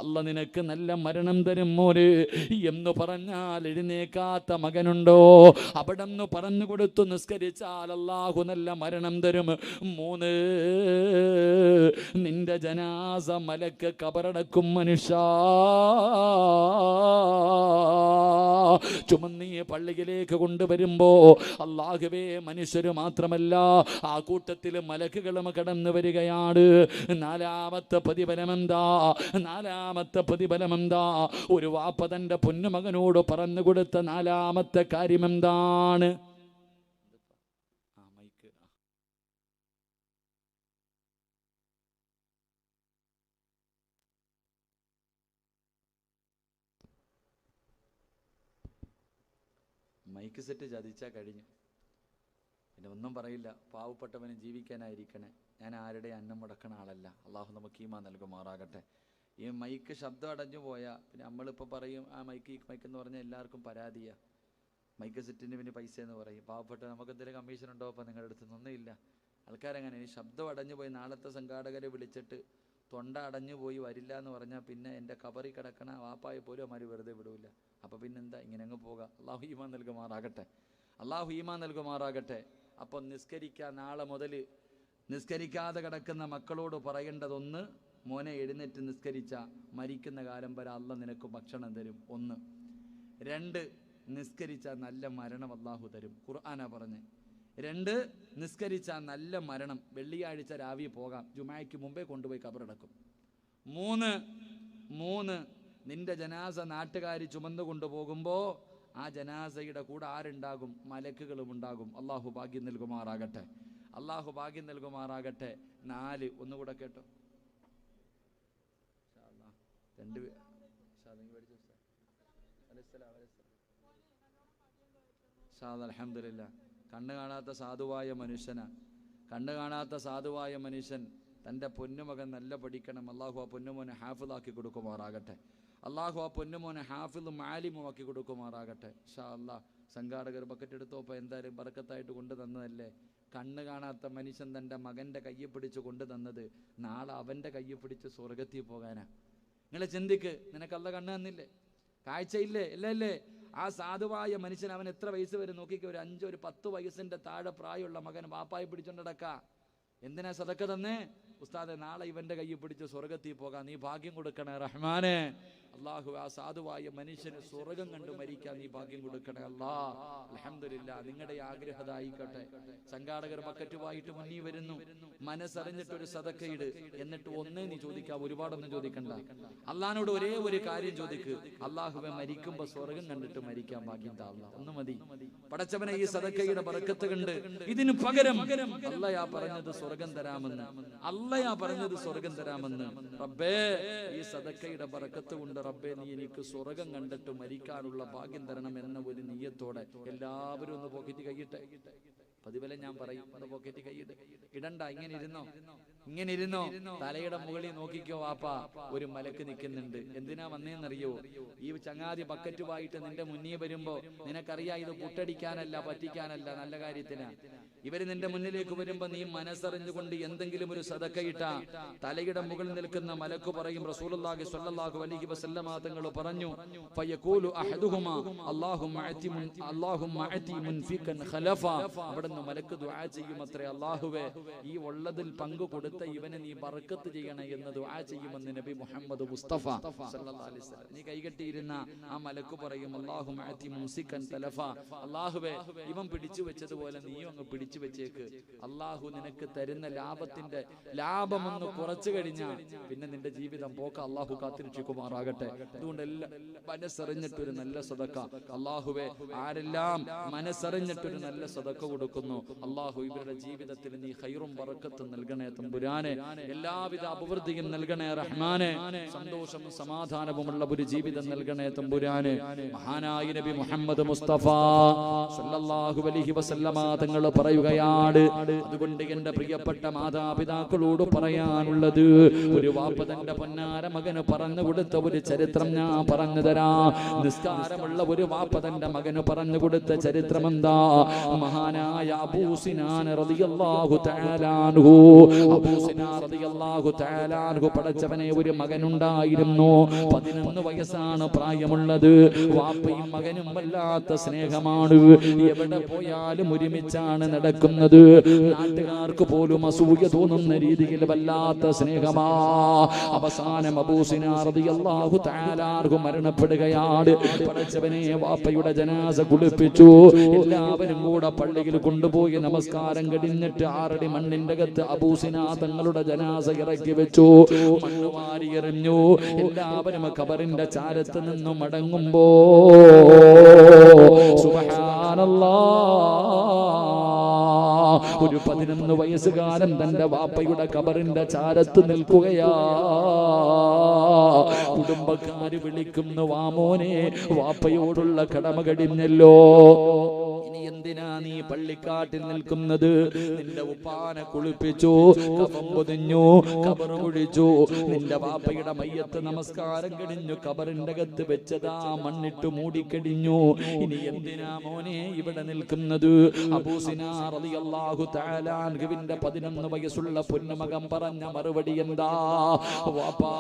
അല്ല നിനക്ക് നല്ല മരണം തരും മോനെ എന്ന് പറഞ്ഞാൽ എഴുന്നേക്കാത്ത മകനുണ്ടോ? അവിടെ നിന്ന് പറഞ്ഞു കൊടുത്തു നിസ്കരിച്ചാൽ അല്ലാഹു നല്ല മരണം തരും. 3, നിന്റെ ജനാസ മലക്ക് കബറടക്കും മനുഷ്യ. ചുമന്നീ പള്ളിയിലേക്ക് കൊണ്ടുവരുമ്പോ അല്ലാഹുവേ മനുഷ്യര് മാത്രമല്ല ആ കൂട്ടത്തിൽ മലക്കുകളും കടന്നു വരികയാണ്. 4ാമത്തെ പ്രതിഫലമെന്താ? ഒരു വാപ്പ തന്റെ പൊന്നുമകനോട് പറഞ്ഞു കൊടുത്ത 4ാമത്തെ കാര്യമെന്താണ്? മൈക്ക് സെറ്റ് ചതിച്ചാൽ കഴിഞ്ഞു, പിന്നെ ഒന്നും പറയില്ല. പാവപ്പെട്ടവന് ജീവിക്കാനായിരിക്കണേ. ഞാൻ ആരുടെ അന്നം മുടക്കണ ആളല്ല. അള്ളാഹു നമുക്ക് ഈമാൻ നൽകുമാറാകട്ടെ. ഈ മൈക്ക് ശബ്ദം അടഞ്ഞു പോയാൽ പിന്നെ നമ്മളിപ്പോൾ പറയും ആ മൈക്ക് എന്ന് പറഞ്ഞാൽ എല്ലാവർക്കും പരാതിയാണ്. മൈക്ക് സെറ്റിന് പിന്നെ പൈസ എന്ന് പറയും. പാവപ്പെട്ട നമുക്ക് എന്തെങ്കിലും കമ്മീഷൻ ഉണ്ടോ? അപ്പോൾ നിങ്ങളുടെ അടുത്ത് ഒന്നുമില്ല. ആൾക്കാരെങ്ങനെ ഈ ശബ്ദം അടഞ്ഞു പോയി നാളത്തെ സംഘാടകരെ വിളിച്ചിട്ട് തൊണ്ട അടഞ്ഞു പോയി വരില്ല എന്ന് പറഞ്ഞാൽ പിന്നെ എൻ്റെ കബറി കിടക്കണ വാപ്പായ പോലും അമാര് വെറുതെ വിടൂല. അപ്പോൾ പിന്നെന്താ, ഇങ്ങനെ അങ്ങ് പോകാം. അള്ളാഹു ഈമാൻ നൽകുമാറാകട്ടെ. അപ്പം നിസ്കരിക്കാൻ നാളെ മുതൽ നിസ്കരിക്കാതെ കിടക്കുന്ന മക്കളോട് പറയേണ്ടതൊന്ന്, മോനെ എഴുന്നേറ്റ് നിസ്കരിച്ച മരിക്കുന്ന കാലം വരെ അല്ല നിനക്ക് ഭക്ഷണം തരും. 1. 2, നിസ്കരിച്ച നല്ല മരണം അല്ലാഹു തരും. ഖുർആനാ പറഞ്ഞേ. 2, നിസ്കരിച്ച നല്ല മരണം. വെള്ളിയാഴ്ച രാവിലെ പോകാം, ജുമായ്ക്ക് മുമ്പേ കൊണ്ടുപോയി കബറടക്കും. 3, നിന്റെ ജനാസ നാട്ടുകാർ ചുമന്നു കൊണ്ടുപോകുമ്പോൾ ആ ജനാസയുടെ കൂടെ ആരുണ്ടാകും? മലക്കുകളും ഉണ്ടാകും. അള്ളാഹു ഭാഗ്യം നൽകുമാറാകട്ടെ. 4, ഒന്നുകൂടെ കേട്ടോ. അൽഹംദുലില്ലാ. കണ്ണ് കാണാത്ത സാധുവായ മനുഷ്യൻ തൻ്റെ പൊന്നുമകൻ നല്ല പഠിക്കണം. അള്ളാഹു ആ പൊന്നുമോനെ ഹാഫിളാക്കി കൊടുക്കുമാറാകട്ടെ. അള്ളാഹു ആ പൊന്നുമോനെ ഹാഫിളും ആലിമുമാക്കി കൊടുക്കുമാറാകട്ടെ. ഇൻഷാ അല്ലാ. സംഘാടകർ ബക്കറ്റ് എടുത്തോപ്പോൾ എന്തായാലും ബർക്കത്തായിട്ട് കൊണ്ടു തന്നതല്ലേ. കണ്ണ് കാണാത്ത മനുഷ്യൻ തൻ്റെ മകൻ്റെ കയ്യെ പിടിച്ച് കൊണ്ടു തന്നത് നാളെ അവൻ്റെ കയ്യെ പിടിച്ച് സ്വർഗത്തിൽ പോകാനാ. നിങ്ങൾ ചിന്തിക്ക്, നിനക്ക് അല്ല കണ്ണ് തന്നില്ലേ, കാഴ്ചയില്ലേ, അല്ലേ? ആ സാധുവായ മനുഷ്യൻ അവൻ എത്ര വയസ്സ് വരും നോക്കിക്കോ. ഒരു 5 ഒരു 10 വയസ്സിന്റെ താഴെ പ്രായമുള്ള മകൻ വാപ്പായി പിടിച്ചോണ്ടടക്ക. എന്തിനാ സദക്ക തന്നേ? ഉസ്താദെ നാളെ ഇവന്റെ കയ്യിൽ പിടിച്ച് സ്വർഗത്തിൽ പോകാൻ നീ ഭാഗ്യം കൊടുക്കണേ റഹ്മാനെ. അള്ളാഹു ആ സാധുവായ മനുഷ്യന് സ്വർഗം കണ്ടു മരിക്കാൻ നീ ഭാഗ്യം കൊടുക്കണേ അല്ലാ. അൽഹംദുലില്ലാ. നിങ്ങളുടെ ആഗ്രഹത ആയിക്കോട്ടെ. സംഘാടകർ ബക്കറ്റുമായിട്ട് മുന്നിൽ വരുന്നു. മനസ്സറിഞ്ഞിട്ടൊരു സദക്കയിട്. എന്നിട്ട് ഒന്നേ നീ ചോദിക്കാം, ഒരുപാടൊന്നും ചോദിക്കണ്ട. അള്ളാഹിനോട് ഒരേ ഒരു കാര്യം ചോദിക്ക്, അള്ളാഹുവെ മരിക്കുമ്പോ സ്വർഗം കണ്ടിട്ട് മരിക്കാൻ ഭാഗ്യം താ അല്ലാ. ഒന്ന് മതി. പടച്ചവനെ ഈ സദക്കയുടെ ബർക്കത്ത് കണ്ട് ഇതിന് പകരം അള്ളയാ പറഞ്ഞത് സ്വർഗം തരാമെന്ന്. റബ്ബേ ഈ സദക്കയുടെ ബർക്കത്ത് കൊണ്ട് റബ്ബേ നീ എനിക്ക് സ്വർഗം കണ്ടിട്ട് മരിക്കാനുള്ള ഭാഗ്യം തരണം എന്ന ഒരു നിയ്യത്തോടെ എല്ലാവരും ഒന്ന് പോക്കറ്റ് കൈയിട്ടെ. പതിവലെ ഞാൻ പറയും, ഒന്ന് പോക്കറ്റ് കൈയിട്. ഇടണ്ട, ഇങ്ങനെ ഇരുന്നോ. തലയുടെ മുകളിൽ നോക്കിക്കോ വാപ്പാ, ഒരു മലക്ക് നിൽക്കുന്നുണ്ട്. എന്തിനാ വന്നേന്നറിയോ? ഈ ചങ്ങാതി ബക്കറ്റുമായിട്ട് നിന്റെ മുന്നിൽ വരുമ്പോ നിനക്കറിയാം ഇത് പുട്ടടിക്കാനല്ല, പറ്റിക്കാനല്ല, നല്ല കാര്യത്തിനാ. ഇവര് നിന്റെ മുന്നിലേക്ക് വരുമ്പോ നീ മനസ്സറിഞ്ഞുകൊണ്ട് എന്തെങ്കിലും ഒരു സദക്കയിട്ട തലയുടെ മുകളിൽ നിൽക്കുന്ന മലക്ക് പറയും, റസൂലുള്ളാഹി സ്വല്ലല്ലാഹു അലൈഹി വസല്ലമ തങ്ങൾ പറഞ്ഞു, ഫയഖൂലു അഹദുഹുമാ അല്ലാഹുമ്മ അതി മുൻഫികൻ ഖലഫ. അവിടുന്ന് മലക്ക് ദുആ ചെയ്യുമത്രേ, അല്ലാഹുവേ ഈ ഉള്ളതിൽ പങ്കു കൊടുത്ത ഇവനെ നീ ബർക്കത്ത് ചെയ്യണേ എന്ന് ദുആ ചെയ്യുമെന്ന് നബി മുഹമ്മദ് മുസ്തഫ സല്ലല്ലാഹു അലൈഹി വസല്ലം. നീ കൈകെട്ടിയിരുന്ന ആ മലക്ക് പറയും, അല്ലാഹുമ്മ അതി മുൻസികൻ ഖലഫ. അല്ലാഹുവേ ഇവൻ പിടിച്ചു വെച്ചതുപോലെ നീയും അങ്ങ് പിടിച്ചു വെച്ചേക്ക്. അള്ളാഹു നിനക്ക് തരുന്ന ലാഭമൊന്ന് കുറച്ചു കഴിഞ്ഞാൽ പിന്നെ നിന്റെ ജീവിതം പോക്ക അള്ളാഹു കാത്തിരക്ഷിക്കുമാറാകട്ടെ. അതുകൊണ്ട് എല്ലാം മനസ്സറിഞ്ഞിട്ടൊരു നല്ല സദക്ക. അള്ളാഹുവെ ആരെല്ലാം മനസ്സറിഞ്ഞിട്ടൊരു നല്ല സദക്ക കൊടുക്കുന്നു, അള്ളാഹു ഇവരുടെ ജീവിതത്തിൽ നീ ഖൈറും ബറക്കത്തും നൽകണേ തമ്പുരാനെ. എല്ലാവിധ അഭിവൃദ്ധിയും നൽകണേ റഹ്മാനെ. സന്തോഷവും സമാധാനവുമുള്ള ഒരു ജീവിതം നൽകണേ തമ്പുരാനെ. മഹാനായ നബി മുഹമ്മദ് മുസ്തഫ സല്ലല്ലാഹു അലൈഹി വസല്ലമ തങ്ങൾ പറയുകയാണ്, അതുകൊണ്ട് എന്റെ പ്രിയപ്പെട്ട മാതാപിതാക്കളോട് പറയാനുള്ളത്, ഒരു വാപ്പ തന്റെ പൊന്നാര മകന് പറഞ്ഞു കൊടുത്ത ഒരു ചരിത്രം ഞാൻ പറഞ്ഞു തരാം. നിസ്കാരമുള്ള ഒരു വാപ്പ തന്റെ മകന് പറഞ്ഞു കൊടുത്ത ചരിത്രം എന്താ? മഹാനായ അബൂ സിനാൻ റളിയല്ലാഹു തആല അൻഹു, പടച്ചവനെ ഒരു മകനുണ്ടായിരുന്നു. 11 വയസ്സാണ് പ്രായമുള്ളത്. വാപ്പയും മകനും വല്ലാത്ത സ്നേഹമാണ്. എവിടെ പോയാലും ഒരുമിച്ചാണ് നടക്കുന്നത്. നാട്ടുകാർക്ക് പോലും അസൂയ തോന്നുന്ന രീതിയിൽ വല്ലാത്ത സ്നേഹമാ. അവസാനം അബൂ സിനാൻ റളിയല്ലാഹു തആല അൻഹു മരണപ്പെടുകയാണ്. പടച്ചവനെ വാപ്പയുടെ ജനാസ കുളിപ്പിച്ചു. എല്ലാവരും കൂടെ പള്ളിയിൽ കൊണ്ടുപോയി നമസ്കാരം കഴിഞ്ഞിട്ട് 6 അടി മണ്ണിന്റെ അകത്ത് അബൂ സിനാൻ തങ്ങളുടെ ജനാസ ഇറക്കി വെച്ചു. മണ്ണ് വാരി എറിഞ്ഞു. എല്ലാവരും ഖബറിന്റെ ചാരത്ത് നിന്ന് മടങ്ങുമ്പോ സുബ്ഹാനല്ലാഹ്, ഒരു 11 വയസ്സുകാരൻ തന്റെ വാപ്പയുടെ ഖബറിന്റെ ചാരത്ത് നിൽക്കുകയാ. കുടുംബക്കാര് വിളിക്കുന്നു, വാമോനെ വാപ്പയോടുള്ള കടമ കഴിഞ്ഞല്ലോ, ഇനി എന്തിനാ നീ പള്ളിക്കാട്ടിൽ നിൽക്കുന്നത്? നിന്റെ ഉപ്പാനെ കുളിപ്പിച്ചു, കഫം പൊതിഞ്ഞു, ഖബർ കുഴിച്ചു. നിന്റെ വാപ്പയുടെ മയ്യത്ത് നമസ്കാരം കഴിഞ്ഞു ഖബറിന്റെ അകത്ത് വെച്ചതാ മണ്ണിട്ട് മൂടിക്കഴിഞ്ഞു. ഇനി എന്തിനാ മോനെ ഇവിടെ നിൽക്കുന്നത്? അബൂ സിനാൻ റളിയല്ലാഹു തആല അൻഹുവിന്റെ 11 വയസ്സുള്ള പൊന്നുമകൻ പറഞ്ഞ മറുപടി എന്താ? വാപ്പാ,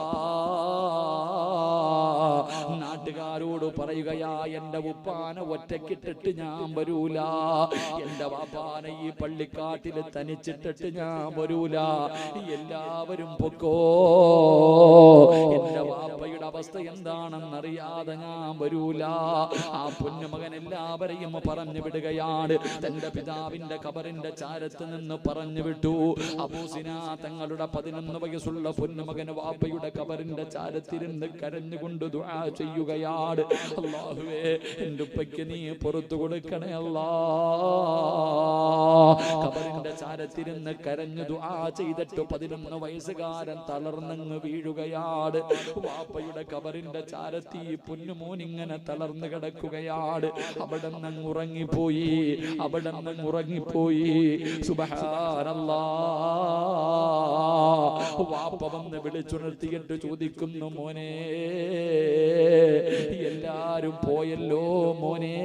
നാട്ടുകാരോട് പറയുകയാ, എന്റെ ഉപ്പാനെ ഒറ്റക്കിട്ടിട്ട് ഞാൻ വരൂല, എന്റെ വാപ്പാനെ ഈ പള്ളിക്കാട്ടിൽ തനിച്ചിട്ടിട്ട് ഞാൻ വരൂല, എല്ലാവരും പൊക്കോ. എന്റെ വാപ്പയുടെ അവസ്ഥ എന്താണെന്നറിയാതെ ഞാൻ വരൂല. ആ പൊന്നുമകൻ എല്ലാവരെയും പറഞ്ഞു വിടുകയാണ്. തന്റെ പിതാവിന്റെ ഖബറിന്റെ ചാരത്ത് നിന്ന് പറഞ്ഞു വിട്ടു. അബൂ സിനാൻ തങ്ങളുടെ 11 വയസ്സുള്ള പൊന്നുമകൻ വാപ്പയുടെ ഖബറിന്റെ ചാരത്തിരുന്ന് കരഞ്ഞുകൊണ്ട് ദുആ ചെയ്യുകയാണ്. അല്ലാഹുവേ, എൻ്റെ ഉപ്പയ്ക്ക് നീ പുറത്തു കൊടുക്കണേ അല്ലാ. ഖബറിന്റെ ചാരത്തിരുന്ന് കരഞ്ഞു ദുആ ചെയ്തിട്ട് 11 വയസ്സുകാരൻ തളർന്നങ്ങ് വീഴുകയാണ്. വാപ്പയുടെ ഖബറിന്റെ ചാരത്തി പൊന്നുമോൻ ഇങ്ങനെ തളർന്നു കിടക്കുകയാണ്. അവിടെ നിന്ന് ഉറങ്ങിപ്പോയി, അവിടെ നിന്ന് ഉറങ്ങിപ്പോയി. സുബ്ഹാനല്ലാഹ്. വാപ്പ വന്ന് വിളിച്ചുണർത്തിയിട്ട് ചോദിക്കുന്നു, മോനെ എല്ലാരും പോയല്ലോ മോനെ,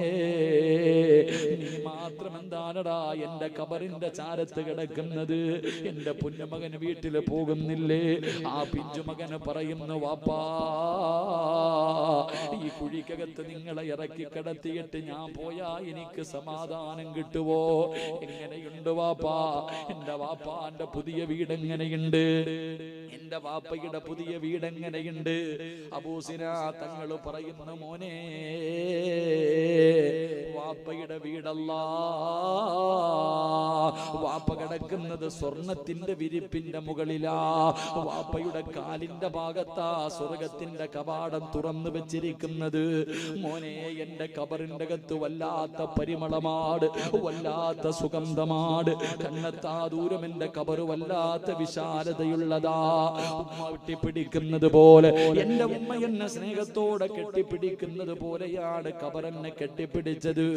നീ മാത്രം എന്താണടാ എന്റെ ഖബറിന്റെ ചാരത്ത് കിടക്കുന്നത്? എന്റെ പൊന്നുമകൻ വീട്ടിൽ പോകുന്നില്ലേ? ആ പിഞ്ചുമകന് പറയുന്നു, വാപ്പാ ഈ കുഴിക്കകത്ത് നിങ്ങളെ ഇറക്കി കിടത്തിയിട്ട് ഞാൻ പോയാ എനിക്ക് സമാധാനം കിട്ടുവോ? എങ്ങനെയുണ്ട് വാപ്പാ? എന്റെ വാപ്പാന്റെ പുതിയ വീട് എങ്ങനെയുണ്ട്? എന്റെ വാപ്പയുടെ പുതിയ വീട് എങ്ങനെയുണ്ട്? അബൂസിനാ തങ്ങൾ പറയുന്നു, മോനെ വാപ്പയുടെ വീടല്ല, വാപ്പ കിടക്കുന്നത് സ്വർണത്തിന്റെ വിരിപ്പിന്റെ മുകളിലാ. വാപ്പയുടെ കാലിന്റെ ഭാഗത്താ സ്വർഗത്തിന്റെ കവാടം തുറന്നു വെച്ചിരിക്കുന്നത്. മോനെ, എന്റെ ഖബറിന്റെ അകത്ത് വല്ലാത്ത പരിമളമാട്, വല്ലാത്ത സുഗന്ധമാട്. കണ്ണെത്താ ദൂരം എന്റെ ഖബറ് വല്ലാത്ത വിശാലതയുള്ളതാ. ഉമ്മ കെട്ടിപ്പിടിക്കുന്നത് പോലെ, എന്റെ ഉമ്മ എന്നെ സ്നേഹത്തോടെ കെട്ടിപ്പിടിക്കുന്നത് പോലെയാണ് ഖബറെന്നെ കെട്ടിപ്പിടിച്ചത്.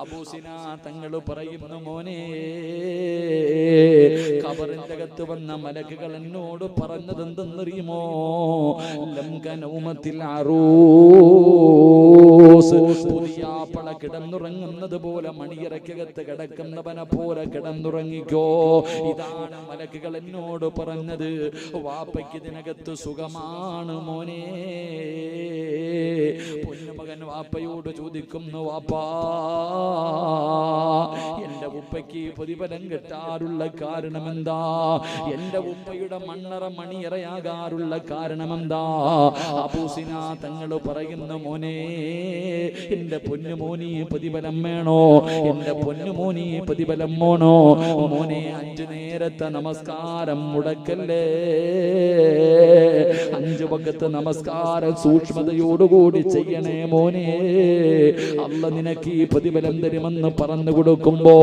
അബൂസിനാ തങ്ങൾ പറയുന്നു, മോനെ ഖബറിന്റെ അകത്ത് വന്ന മലക്കുകൾ എന്നോട് പറഞ്ഞത് എന്തെന്നറിയുമോ? ലംകനൗമത്തിൽ അറൂസ്, പുതിയാപ്പള കിടന്നുറങ്ങുന്നത് പോലെ മണിയറക്കകത്ത് കിടക്കുന്നവനെ പോലെ കിടന്നുറങ്ങിക്കോ. ഇതാണ് മലക്കുകൾ എന്നോട് പറഞ്ഞത്. വാപ്പയ്ക്ക് ഇതിനകത്ത് സുഖമാണ് മോനെ. പൊന്നുമകൻ വാപ്പയോട് ചോദിക്കുന്നു, വാപ്പാ എന്റെ ഉപ്പയ്ക്ക് പ്രതിഫലം കിട്ടാറുള്ള കാരണമെന്താ? എന്റെ ഉപ്പയുടെ മണ്ണറ മണിയറയാകാറുള്ള കാരണമെന്താ? അബൂസിനാ തങ്ങൾ പറയുന്നു, മോനെ എന്റെ പൊന്നുമോനി പ്രതിഫലം വേണോ? എന്റെ പൊന്നുമോനി പ്രതിഫലം വേണോ? മോനെ 5 നേരത്തെ നമസ്കാരം മുടക്കല്ലേ. 5 വഖത്ത് നമസ്കാരം സൂക്ഷ്മതയോടുകൂടി ചെയ്യണേ മോനെ. അല്ല നിനക്ക് ഈ പ്രതിഫലം തരുമെന്ന് പറഞ്ഞു കൊടുക്കുമ്പോ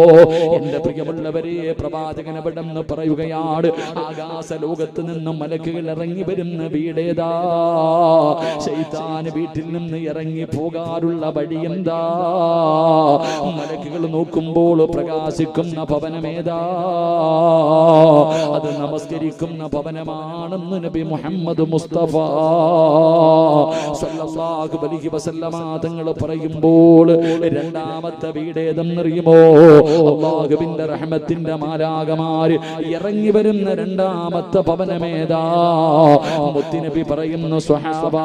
എന്റെ പ്രിയമുള്ളവരെ, പ്രവാചകൻ എവിടെന്ന് പറയുകയാണ്, ആകാശ ലോകത്ത് നിന്നും മലക്കുകൾ ഇറങ്ങി വരുന്ന വീടേതാ? ശൈത്താൻ വീട്ടിൽ നിന്ന് ഇറങ്ങി പോകാറുള്ള വഴി എന്താ? മലക്കുകൾ നോക്കുമ്പോൾ പ്രകാശിക്കുന്ന ഭവനമേതാ? അത് നമസ്കരിക്കുന്ന ഭവനമാണെന്ന് നബി മുഹമ്മദ് മുസ്തഫ സല്ലല്ലാഹു അലൈഹി വസല്ലമ തങ്ങൾ പറയുമ്പോൾ, രണ്ടാമത്തെ വീട് ഏതെന്നറിയുമോ? അല്ലാഹുവിന്റെ റഹ്മത്തിന്റെ മാലാഖമാര് ഇറങ്ങി വരുന്ന രണ്ടാമത്തെ ഭവനമേതാ? മുത്തുനബി പറയുന്നു, സ്വഹാബ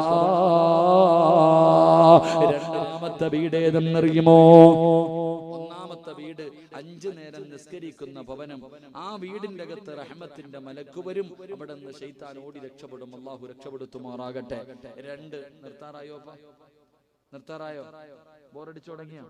രണ്ടാമത്തെ വീട് ഏതെന്നറിയുമോ? ഒന്നാമത്തെ വീട് 5 നേരം നിസ്കരിക്കുന്ന ഭവനം. ആ വീടിന്റെ അകത്ത് റഹ്മത്തിന്റെ മലക്ക് വരും. അവിടെ നിന്ന് ശൈത്താൻ ഓടി രക്ഷപ്പെടും. അല്ലാഹു രക്ഷപ്പെടുത്തുമാറാകട്ടെ. 2 നിർത്താറായോ? നിർത്താറായോ? ബോറടിച്ചു തുടങ്ങിയോ?